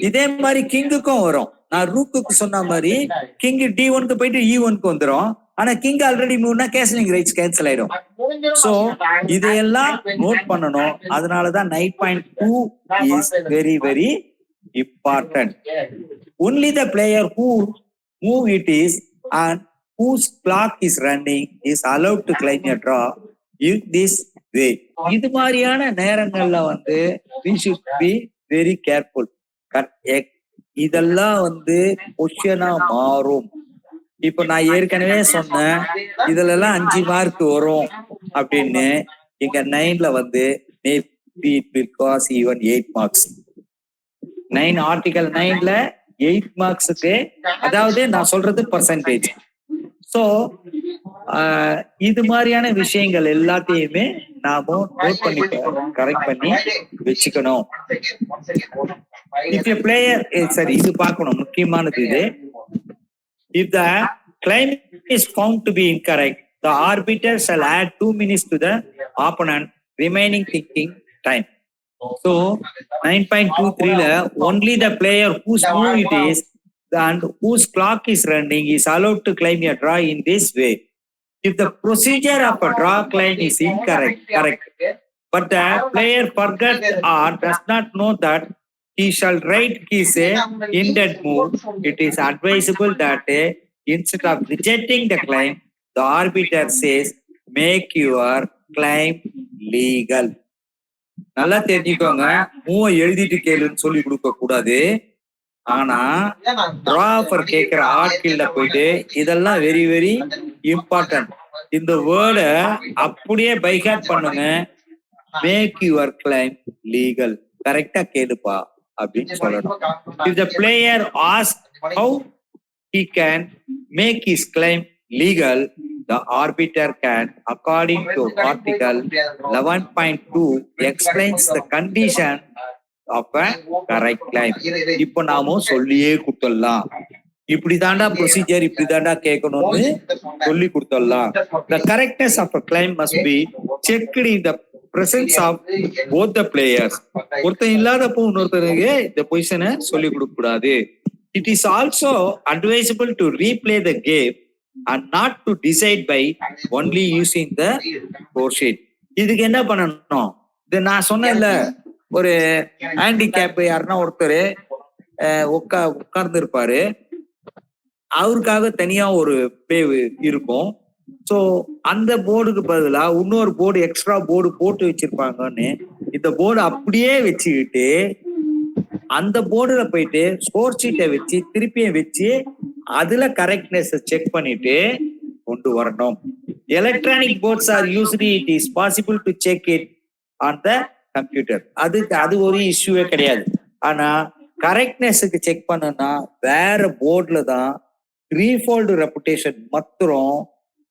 இதே மாதிரி கிங்குக்கும் வரும். நான் ரூக்குக்கு சொன்ன மாதிரி கிங் D1க்கு போயிட்டு E1க்கு வந்துடும், ஆனா கிங் ஆல்ரெடி மூவ்னா கேஸ்லிங் ரைட்ஸ் கேன்சல் ஆயிடும். சோ இதையெல்லாம் நோட் பண்ணணும். அதனாலதான் 9.2 is very very important. Only the player who move it is and whose clock is running is allowed to claim a draw in this way. இது மாதிரியான நேரங்கள்ல we should be very careful. இதெல்லாம் பொசிஷனா மாறும். இப்ப நான் ஏற்கனவே சொன்னேன் இதுல எல்லாம் 5 மார்க் வரும் அப்படின்னு. இங்க 9ல maybe it will cost even 8 marks. 9 article 9ல 8 மார்க்ஸுக்கு, அதாவது நான் சொல்றது பர்சன்டேஜ். சோ இது மாதிரியான விஷயங்கள் எல்லாத்தையுமே நாம நோட் பண்ணி கரெக்ட் பண்ணி வச்சுக்கணும். If a player சரி இது பார்க்கணும், முக்கியமானது இது. If the claim is found to be incorrect, the arbiter shall add 2 minutes to the opponent remaining thinking time. So 9.23ல only the player whose move it is and whose clock is running is allowed to claim a draw in this way. If the procedure of a draw claim is incorrect, but the player forgets or does not know that he shall write his intended move. It is advisable that instead of rejecting the claim, the arbiter says, make your claim legal. நல்லா தெரிஞ்சுக்கோங்க, மூவ எழுதிட்டு கேளுன்னு சொல்லி கொடுக்க கூடாது. ஆனா டிராஃபர் கேட்கிற ஆட்கள்ல போயிட்டு இதெல்லாம் வெரி வெரி இம்பார்ட்டன்ட். இந்த வேர்டை அப்படியே பைகாட் பண்ணுங்க. Make your claim legal. கரெக்டா கேளுப்பா அப்படின்னு சொல்லணும். If the player asks how he can make his claim legal, the arbiter can, according to Article 11.2, explains the condition of a correct claim. இப்போ நாம சொல்லியே கொடுத்துடலாம், இப்படிதாண்டா ப்ரொசீஜர், இப்படிதாண்டா கேட்கணும்னு சொல்லி கொடுத்துடலாம். The correctness of a claim must be checked in the presence of both the players. ஒருத்தன் இல்லாதப்போ இன்னொருத்தருக்கு இந்த பொசிஷனை சொல்லி கொடுக்க கூடாது. It is also advisable to replay the game and not to decide by only using the score sheet. இதுக்கு என்ன பண்ணணும்? இது நான் சொன்னேன்ல, ஒரு ஹேண்டிகேப் யாருன்னா ஒருத்தர் உட்கார்ந்து இருப்பாரு, அவருக்காக தனியா ஒரு பே இருக்கும். ஸோ அந்த போர்டுக்கு பதிலா இன்னொரு போர்டு எக்ஸ்ட்ரா போர்டு போட்டு வச்சிருப்பாங்கன்னு இந்த போர்டு அப்படியே வச்சுக்கிட்டு அந்த போர்டுல போயிட்டு ஸ்கோர் ஷீட்டை வச்சு திருப்பியும் வச்சு அதுல கரெக்ட்னஸ் செக் பண்ணிட்டு கொண்டு வரணும். Electronic boards are usually it is possible to check it on the computer. அது ஒரு இஷ்யூவே கிடையாது. ஆனா கரெக்ட்னஸுக்கு செக் பண்ணனா வேற போர்டுல தான் ரீஃபோல்டு ரெப்புடேஷன் மாத்திரம்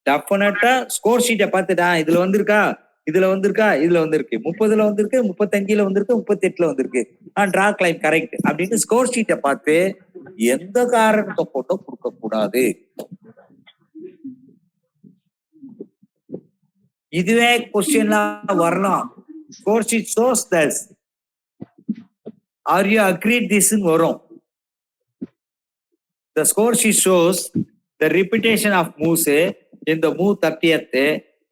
டெஃபினட்டா ஸ்கோர் ஷீட்டை பார்த்துட்டா இதுல வந்திருக்கா, இதுல வந்திருக்கா, இதுல வந்திருக்கு, 30ல வந்திருக்கு, 35ல வந்திருக்கு, 38ல வந்திருக்கு, டிரா கிளைம் கரெக்ட் அப்படின்னு ஸ்கோர் ஷீட்டை பார்த்து எந்த காரணத்தை போட்டோ கொடுக்க கூடாது. இதுவே கொஸ்டின்லாம் வரலாம். Score sheet shows this, are you agreed திஸ்ன்னு வரும். The score sheet shows the repetition of moves in the move 30th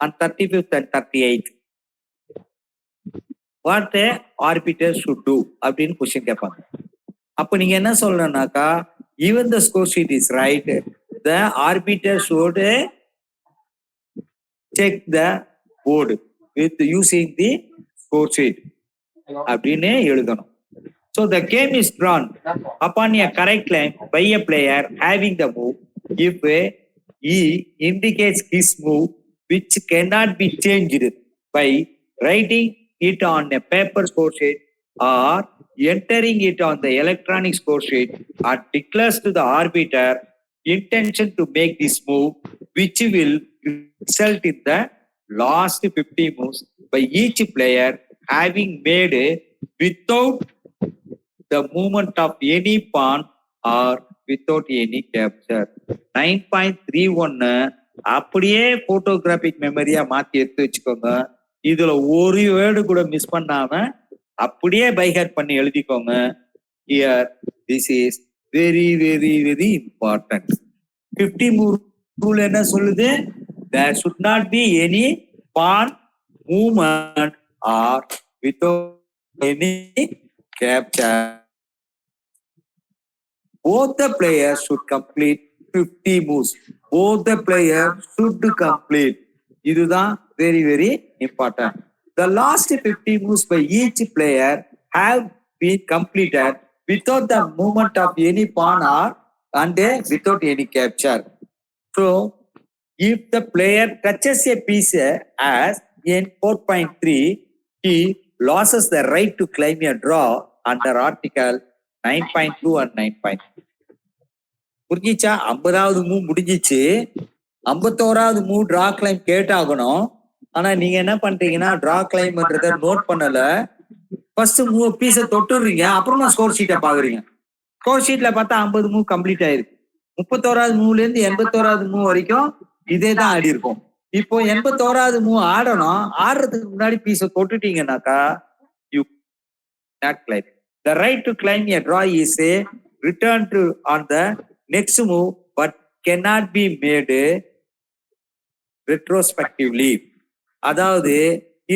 and 35th and 38th. What the arbiter should do அப்படின்னு கொஸ்டின் கேட்பாங்க. அப்ப நீங்க என்ன சொல்லணும்னாக்கா, even the score sheet is right, the arbiter should check the board with using the score sheet அப்படின்னு எழுதணும். So the game is drawn upon a correct claim by a player having the move if he indicates his move which cannot be changed by writing it on a paper score sheet or entering it on the electronic score sheet, and declares to the arbiter intention to make this move which will result in the last 50 moves by each player having made without the movement of any pawn or without any capture. 9.31 அப்படியே போட்டோகிராபிக் மெமரியா மாத்தி எடுத்து வச்சுக்கோங்க. இதுல ஒரு வேர்டு கூட மிஸ் பண்ணாம அப்படியே பைஹார்ட் பண்ணி எழுதிக்கோங்க. Here this is very very very important. 50 move rule என்ன சொல்லுது? There should not be any pawn movement or without any capture. Both the players should complete 50 moves. Both the players should complete. இதுதான் very very important. The last 50 moves by each player have been completed without the movement of any pawn or and without any capture. So, if the player touches a piece as in 4.3, he loses the right to claim a draw under Article 9.2 and 9. புரிஞ்சிச்சா? 50வது மூவ் முடிஞ்சிச்சு, 51வது மூவ் டிரா கிளைம் கேட்டாகணும். ஆனா நீங்க என்ன பண்றீங்கன்னா டிரா கிளைம்ன்றத நோட் பண்ணல, ஃபர்ஸ்ட் மூவ் பீஸை தொட்டுறீங்க, அப்புறமா ஸ்கோர் ஷீட்டை பாக்குறீங்க. ஸ்கோர் ஷீட்ல பார்த்தா 50 மூவ் கம்ப்ளீட் ஆயிருக்கு. 31வது மூவ்ல இருந்து 81வது மூவ் வரைக்கும் இதே தான் ஆடி இருக்கும். இப்போ 81வது மூவ் ஆடணும், ஆடுறதுக்கு முன்னாடி பீஸை தொட்டுட்டீங்கன்னாக்கா you not claim. The right to claim a draw is returned to on the next move but cannot be made retrospectively. அதாவது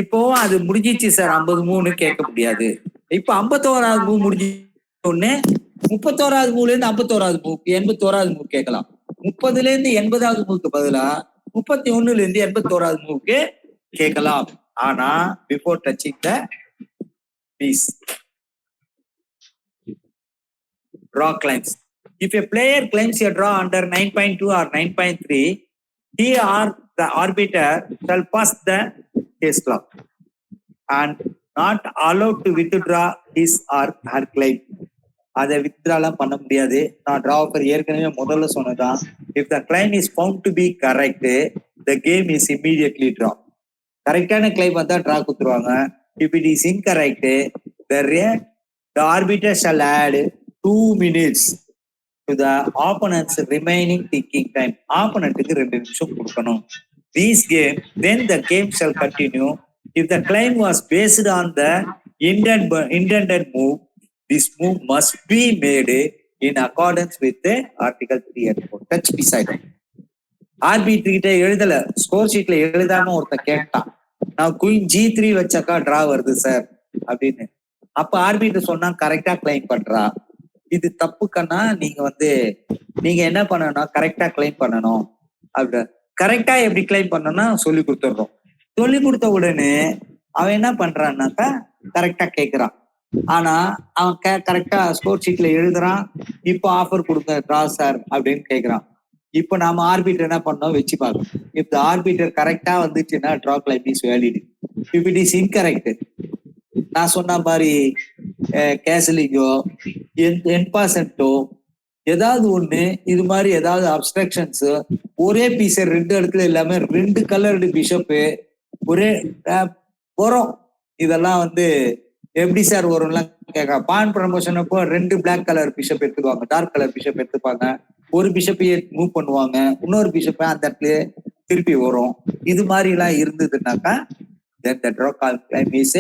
இப்போ அது முடிஞ்சிச்சு சார் 53 கேட்க முடியாது. இப்போ 51வது மூவ் முடிஞ்சு ஒண்ணு 31வது மூவ்ல இருந்து 51வது மூவ்க்கு 81வது மூவ் கேட்கலாம். 30ல இருந்து 80வது மூவ்க்கு பதிலா 31ல இருந்து 81வது மூவ்க்கு கேட்கலாம். ஆனா before touching the piece. Draw claims. If a player claims a draw under 9.2 or 9.3, he or the arbiter shall pass the case clock and not allowed to withdraw his or her claim. அதை வித்ட்ராலாம் பண்ண முடியாது. நான் டிரா ஆஃபர் ஏற்கனவே முதல்ல சொன்னதான். If the claim is found to be correct, the game is immediately draw. கரெக்டான கிளைம் வந்தா டிரா கொடுத்துருவாங்க. If it is incorrect, the arbiter shall add 2 minutes to the opponent's remaining thinking time. ஆப்போனன்ட்டுக்கு 2 நிமிஷம் கொடுக்கணும். Then the game shall continue. If the claim was based on the intended move, this move must be made in accordance with the Article 3 and 4. Touch beside it. Orbiter கிட்ட எழுதல, ஸ்கோர் ஷீட்ல எழுதாம ஒருத்தன் கேட்டான், நான் குயின் G3 வச்சாக்கா டிரா வருது சார் அப்படின்னு. அப்ப ஆர்பிட்டர் சொன்னா கரெக்டா கிளைம் பண்றா. இது தப்புக்கன்னா நீங்க என்ன பண்ணணும், கரெக்டா கிளைம் பண்ணணும். அப்படி கரெக்டா எப்படி கிளைம் பண்ணணும்னா சொல்லி கொடுத்துடுறோம். சொல்லி கொடுத்த உடனே அவன் என்ன பண்றான்னாக்கா கரெக்டா கேட்கிறான். ஆனா அவன் கரெக்டா ஸ்கோர் ஷீட்ல எழுதுறான், இப்போ ஆஃபர் கொடுங்க டிரா சார் அப்படின்னு கேட்கிறான். இப்போ நாம ஆர்பிட்டர் என்ன பண்ணோம் வச்சு பார்க்கணும். இப் த ஆர்பிட்டர் கரெக்டா வந்துச்சுன்னா டிரா கிளைம் இஸ் வேலிட். இப் இட் இஸ் இன்கரெக்ட், நான் சொன்ன மாதிரி கேசலிங்கோ என்பாசன்ட்டோ ஏதாவது ஒண்ணு இது மாதிரி ஏதாவது அப்ஸ்ட்ரக்ஷன்ஸ், ஒரே பீஸ 2 இடத்துல இல்லாம 2 கலர்டு பிஷப்பு ஒரே வரும். இதெல்லாம் எப்படி சார் வரும்லாம் கேட்க. பான் ப்ரமோஷன் அப்போ 2 பிளாக் கலர் பிஷப் எடுத்துக்குவாங்க, டார்க் கலர் பிஷப் எடுத்துப்பாங்க. ஒரு பிஷப்பையே மூவ் பண்ணுவாங்க, இன்னொரு பிஷப்பை அந்த இடத்துல திருப்பி வரும். இது மாதிரி எல்லாம் இருந்ததுன்னாக்கா then the draw claim is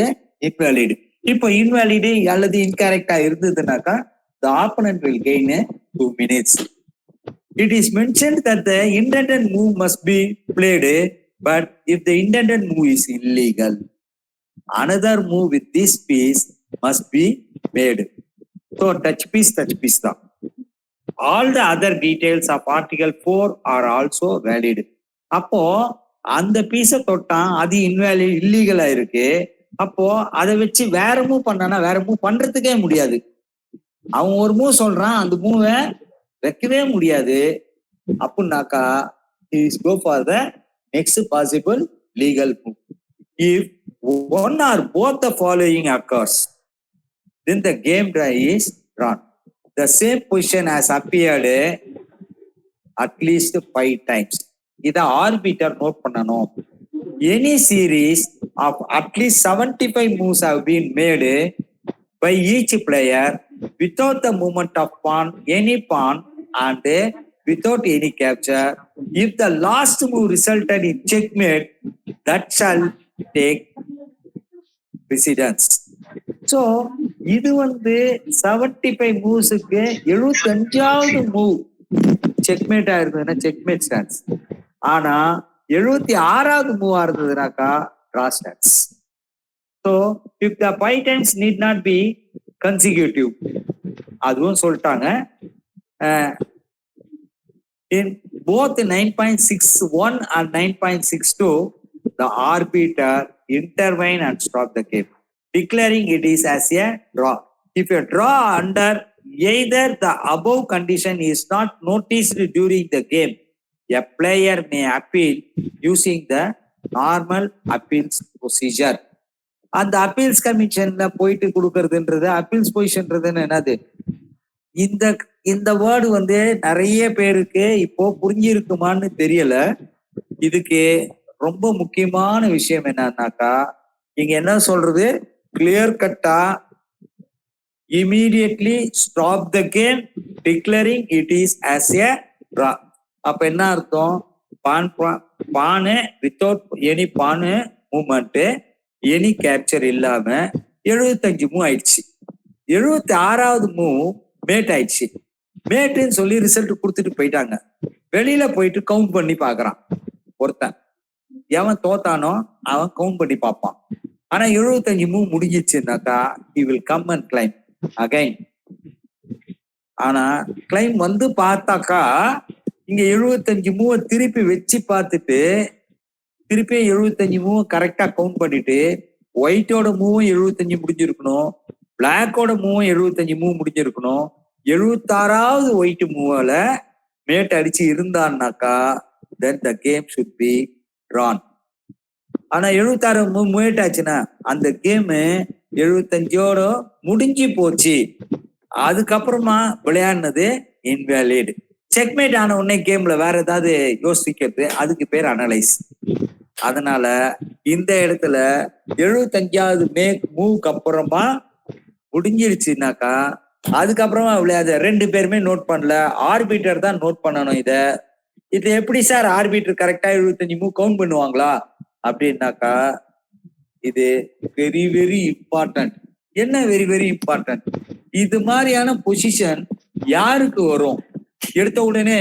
invalid. இப்போ இன்வாலிட் அல்லது இன்கரெக்டா இருந்ததுனாக்கா the opponent will gain 2 minutes. It is mentioned that the intended move must be played, but if the intended move is illegal, another move with this piece must be made. So touch piece தான். All the other details of Article 4 are also valid. அப்போ அந்த பீஸை தொட்டான், அது இன்வாலிட் இல்லீகலா இருக்கு. அப்போ அதை வச்சு வேற மூவ் பண்ணானா வேற மூவ் பண்றதுக்கே முடியாது. அவன் ஒரு மூவ் சொல்றான், அந்த மூவை வைக்கவே முடியாது. அப்படின்னாக்கா go for the next possible legal move. If one or both the following occurs, then the game draw is drawn. The same position has appeared at least 5 times. இதை ஆர்பிட்டர் நோட் பண்ணணும். Any series of at least 75 moves have been made by each player without the movement of any pawn and without any capture. If the last move resulted in checkmate, that shall take precedence. So இது 75 மூவ்ஸுக்கு 75வது மூவ் செக்மேட் ஆயிருந்ததுன்னா செக்மேட் ஸ்டான்ஸ். ஆனா 76வது மூவா இருந்ததுனாக்கா draw stance. So if the 5 times need not be consecutive, அதுவும் சொல்லிட்டாங்க. In both 9.61 and 9.62, the arbiter intervene and stop the game, declaring it is as a draw. If a draw under either the above condition is not noticed during the game, a player may appeal using the normal appeals procedure. அந்த அப்பீல்ஸ் கமிஷன்ல போயிட்டு கொடுக்கறதுன்றது அப்பீல்ஸ் பொசிஷன்ன்றதுன்னு என்னது? இந்த வேர்டு நிறைய பேருக்கு இப்போ புரிஞ்சிருக்குமான்னு தெரியல. இதுக்கு ரொம்ப முக்கியமான விஷயம் என்னன்னாக்கா, இங்க என்ன சொல்றது, clear cut immediately stop the game, declaring it is as a draw. அப்ப என்ன அர்த்தம்? Pawn without any pawn movement, any capture இல்லாம 75 மூவ் ஆயிடுச்சு. 76வது மூவ் மேட் ஆயிடுச்சு. மேட்டுன்னு சொல்லி ரிசல்ட் கொடுத்துட்டு போயிட்டாங்க. வெளியில போயிட்டு கவுண்ட் பண்ணி பாக்குறான் ஒருத்தன். எவன் தோத்தானோ அவன் கவுண்ட் பண்ணி பார்ப்பான். ஆனா 75 மூவ் முடிஞ்சிச்சுன்னாக்கா he will come and claim again. ஆனா கிளைம் வந்து பார்த்தாக்கா இங்க 75 மூவ திருப்பி வச்சு பார்த்துட்டு திருப்பி 75 மூவ் கரெக்டா கவுண்ட் பண்ணிட்டு ஒயிட்டோட மூவும் 75 முடிஞ்சிருக்கணும், பிளாக்கோட மூவும் 75 மூவ் முடிஞ்சிருக்கணும். 76வது ஒயிட் மூவால மேட் அடிச்சு இருந்தான்னாக்கா then the game should be drawn. ஆனா 76 மேட் ஆச்சுன்னா அந்த கேம் 75ஓட முடிஞ்சு போச்சு. அதுக்கப்புறமா விளையாடினது இன்வேலிட். செக்மேட் ஆன உடனே கேம்ல வேற ஏதாவது யோசிக்கிறது, அதுக்கு பேர் அனலைஸ். அதனால இந்த இடத்துல 75வது மேக் மூவ்க்கு அப்புறமா முடிஞ்சிருச்சுனாக்கா அதுக்கப்புறமா விளையாத 2 பேருமே நோட் பண்ணல, ஆர்பிட்டர் தான் நோட் பண்ணணும். இது எப்படி சார் ஆர்பிட்டர் கரெக்டா 75 மூவ் கவுண்ட் பண்ணுவாங்களா அப்படின்னாக்கா இது வெரி வெரி இம்பார்ட்டன்ட். என்ன வெரி வெரி இம்பார்ட்டன்ட்? இது மாதிரியான பொசிஷன் யாருக்கு வரும்? எடுத்த உடனே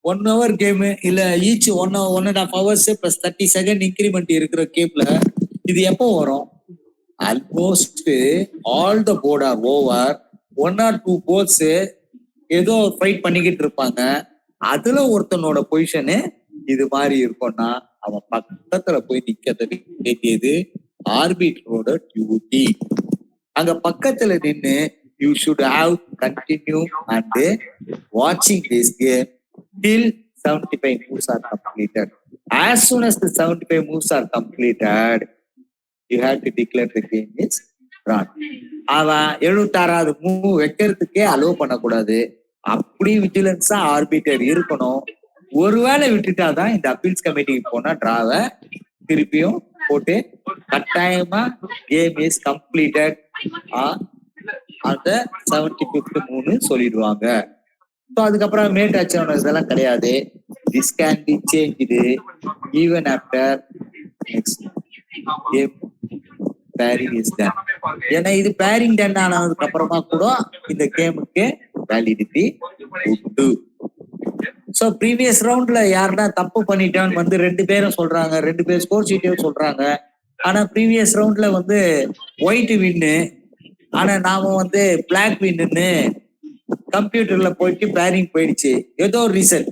1 hour கேமு இல்ல each 1.5 hours plus 30 second increment இருக்கிற கேம்ல இது எப்போ வரும்? Almost all the boards are over. 1 or 2 boards ஏதோ ஃபைட் பண்ணிக்கிட்டு இருப்பாங்க. அதுல ஒருத்தனோட பொசிஷனு இது மாதிரி இருக்கும்னா அவன் பக்கத்துல போய் நிக்க வேண்டியது ஆர்பிட்டரோட டியூட்டி. அங்க பக்கத்துல நின்று you should have continue and வாட்சிங் this game till 75 moves are completed. As soon as the 75 moves are completed, you have to declare the game is run. அவன் 76வது மூவ் வைக்கிறதுக்கே அலோவ் பண்ணக்கூடாது. அப்படி விஜிலன்ஸா ஆர்பிட்டர் இருக்கணும். ஒருவேளை விட்டுட்டாதான் இந்த அப்பீல்ஸ் கமிட்டிக்கு போனா டிராவை திருப்பியும் போட்டு கட்டாயமா கேம் இஸ் கம்ப்ளீட்டட் அந்த 75th மூணு சொல்லிடுவாங்க. அதுக்கப்புறம் மேட் ஆச்சவன இதெல்லாம் கிடையாது. This can be changed even after next game pairing is done. ஏன்னா இது பேரிங் டன் ஆனதுக்கு அப்புறமா கூட இந்த கேமுக்கு வேலிடிட்டி உண்டு. சோ ப்ரீவியஸ் ரவுண்ட்ல யாருன்னா தப்பு பண்ணிட்டான்னு வந்து 2 பேரும் சொல்றாங்க, 2 பேர் ஸ்கோர் ஷீட்டையும் சொல்றாங்க. ஆனா ப்ரீவியஸ் ரவுண்ட்ல வந்து ஒயிட் வின்னு, ஆனா நாம வந்து பிளாக் வின்னு கம்ப்யூட்டர்ல போயிட்டு பேரிங் போயிடுச்சு, ஏதோ ஒரு ரீசன்.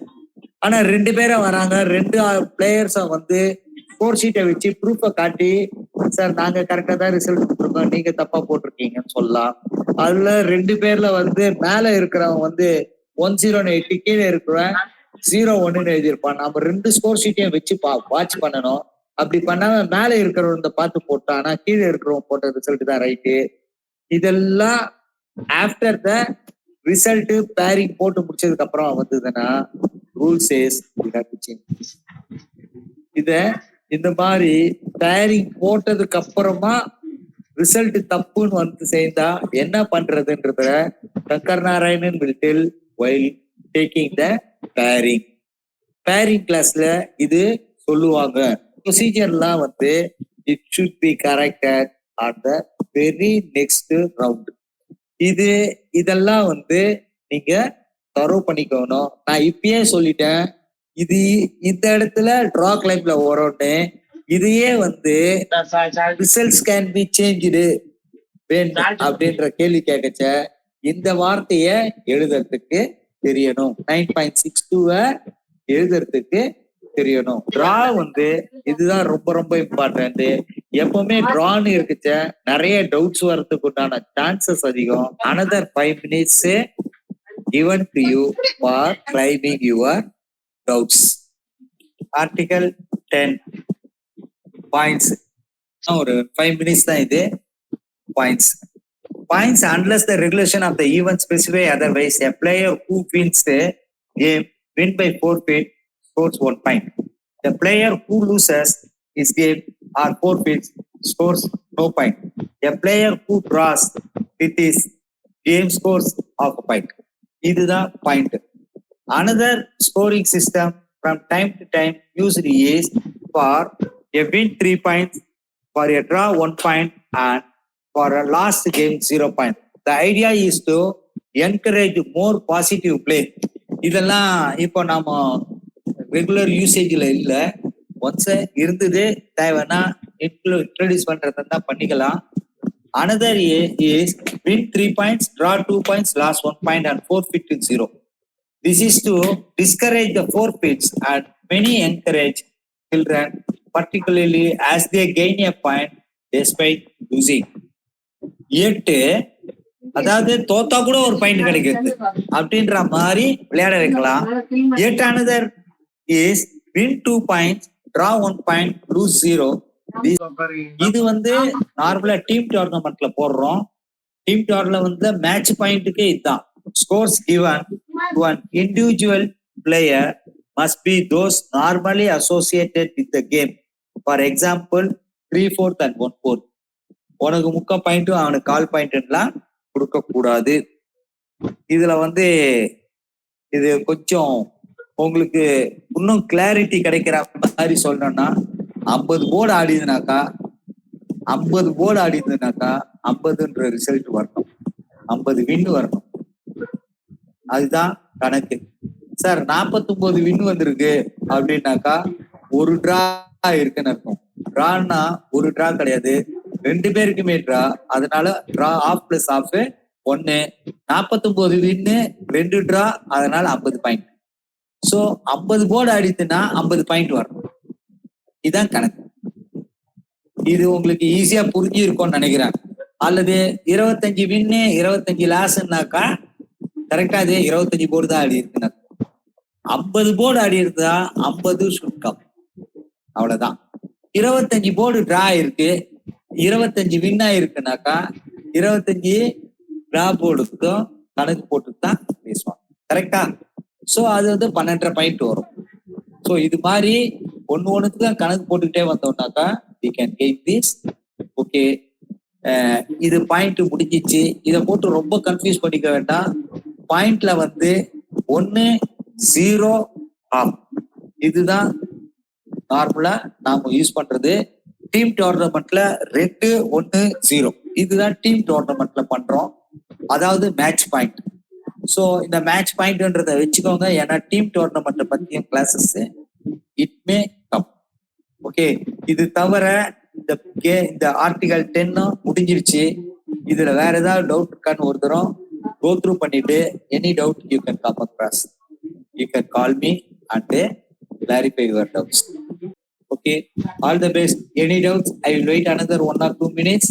ஆனா 2 பேரும் வராங்க, 2 பிளேயர்ஸும் வந்து ஸ்கோர் ஷீட்டை வச்சு ப்ரூஃபை காட்டி சார் நாங்க கரெக்டா தான் ரிசல்ட் போட்டிருக்கோம், நீங்க தப்பா போட்டிருக்கீங்கன்னு சொல்லலாம். அதுல 2 பேர்ல வந்து மேல இருக்கிறவன் வந்து 108 கீழே இருக்கிறவன் 0-1 எழுதியிருப்பான். நம்ம 2 ஸ்கோர் ஷீட்டையும் வச்சு வாட்ச் பண்ணணும். அப்படி பண்ணாம மேல இருக்கிறவன் பார்த்து போட்டான், ஆனா கீழே இருக்கிறவன் போட்ட ரிசல்ட் தான் ரைட்டு. இதெல்லாம் ஆஃப்டர் த ரிசல்ட் பேரிங் போட்டு முடிச்சதுக்கு அப்புறம் வந்ததுன்னா ரூல் சேஸ் இத இந்த மாதிரி பேரிங் போட்டதுக்கு அப்புறமா ரிசல்ட் தப்புன்னு வந்து சேர்ந்தா என்ன பண்றதுன்றத Shankar Narayanan will tell while taking the pairing கிளாஸ்ல இது சொல்லுவாங்க. ப்ரொசீஜர்லாம் வந்து it should be corrected on the very next round. இதெல்லாம் வந்து நீங்க தரவு பண்ணிக்கணும். நான் இப்பயே சொல்லிட்டேன், இது இந்த இடத்துல டிரா கிளைம்ல வரும்னு. இதையே வந்து ரிசல்ட்ஸ் கேன் பி சேஞ்ச்டு அப்படின்ற கேள்வி கேட்கச்ச இந்த வார்த்தைய எழுதுறதுக்கு தெரியணும். 9.62 எழுதுறதுக்கு தெரியணும். டிரா வந்து இதுதான் ரொம்ப ரொம்ப இம்பார்ட்டன்ட். எப்பவுமே டிரான்னு இருக்குச்ச நிறைய டவுட்ஸ் வர்றதுக்கு உண்டான சான்சஸ் அதிகம். another 5 minutes given to you for climbing your doubts. Article 10 points. ஒரு 5 minutes தான் இது. Points unless the regulation of the event specify otherwise, a player who wins the game win by forfeit scores 1 point. The player who loses his game or forfeits scores no point. A player who draws with his game scores half a point. இதுதான் point. Another scoring system from time to time used is for a win 3 points, for a draw 1 point, and for a last game 0 point. The idea is to encourage more positive play. இதெல்லாம் இப்போ நாம ரெகுலர் யூசேஜ்ல இல்ல. ஒன்ஸ் இருந்தது தேவைன்னா இன்ட்ரோடியூஸ் பண்றதுன்னா பண்ணிக்கலாம். Another is win 3 points, draw 2 points, lose 1 point, and forfeit to 0. This is to discourage the forfeits, and many encourage children, particularly as they gain a point despite losing. 8 அதாவது தோத்தா கூட ஒரு பாயிண்ட் கிடைக்கிறது அப்படின்ற மாதிரி விளையாட வைக்கலாம். 8 another is win 2 points, draw 1 point, lose 0. இது வந்து நார்மலா டீம் டோர்னமெண்ட்ல போடுறோம். டீம் டோர்னமெண்ட்ல வந்து மேட்ச் பாயிண்ட்டுக்கே இதுதான். Scores given to an individual player must be those normally associated with the game. For example, 3/4 and 1/4. உனக்கு 3 பாயிண்ட்டும் அவனுக்கு 1/4 பாயிண்ட்லாம் கொடுக்க கூடாது. இதுல வந்து இது கொஞ்சம் உங்களுக்கு இன்னும் கிளாரிட்டி கிடைக்கிற மாதிரி சொல்லணும்னா 50 போர்டு ஆடிதுனாக்கா 50ன்ற ரிசல்ட் வரணும், 50 வின் வரணும். அதுதான் கணக்கு. சார் 49 வின் வந்திருக்கு அப்படின்னாக்கா ஒரு டிரா இருக்குன்னு அர்த்தம். டிரான்னா ஒரு டிரா கிடையாது, 2 பேருக்குமே டிரா. அதனால draw half plus half 1. 49 win 2 draw, அதனால 50 பாயிண்ட். ஸோ 50 போர்டு ஆடித்துன்னா 50 பாயிண்ட் வரணும். இதுதான் கணக்கு. இது உங்களுக்கு ஈஸியா புரிஞ்சு இருக்கும்னு நினைக்கிறேன். அல்லது 25 வின்னு 25 லாஸ்னாக்கா கரெக்டா அது 25 போர்டு தான் ஆடி இருக்குன்னு 50 போர்டு ஆடி இருந்தா 50 சுருக்கம், அவ்வளவுதான். 25 போர்டு டிரா இருக்கு, 25 வின் ஆயிருக்குனாக்கா 25 டிரா போர்டுக்கும் கணக்கு போட்டு தான் பேசுவாங்க. கரெக்டா? ஸோ அது வந்து 12.5 பாயிண்ட் வரும். ஸோ இது மாதிரி ஒண்ணுக்கு தான் கணக்கு போட்டுக்கிட்டே வந்தோம்னாக்கா we can gain this. Okay, இது பாயிண்ட் முடிஞ்சிச்சு. இதை போட்டு ரொம்ப கன்ஃபியூஸ் பண்ணிக்க வேண்டாம். பாயிண்ட்ல வந்து 1, 0, ஆஃப் இதுதான் நார்மலா நாம யூஸ் பண்றது. டீம் டோர்னமெண்ட்ல 2, 1, 0 இதுதான் டீம் டோர்னமெண்ட்ல பண்றோம், அதாவது மேட்ச் பாயிண்ட். ஸோ இந்த மேட்ச் பாயிண்ட்ன்றத வச்சுக்கோங்க, ஏன்னா டீம் டோர்னமெண்ட் பத்தியும் classes it may come. Okay, இது தவிர இந்த ஆர்டிகல் 10 முடிஞ்சிருச்சு. இதுல வேற ஏதாவது டவுட் இருக்கான்னு ஒரு தரம் கோ த்ரூ பண்ணிட்டு any doubt you can come across, you can call me and clarify your doubts. Okay, all the best. Any doubts? I will wait another 1 or 2 minutes.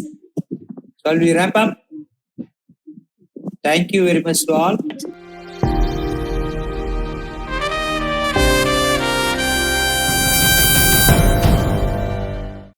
Shall we wrap up? Thank you very much to all.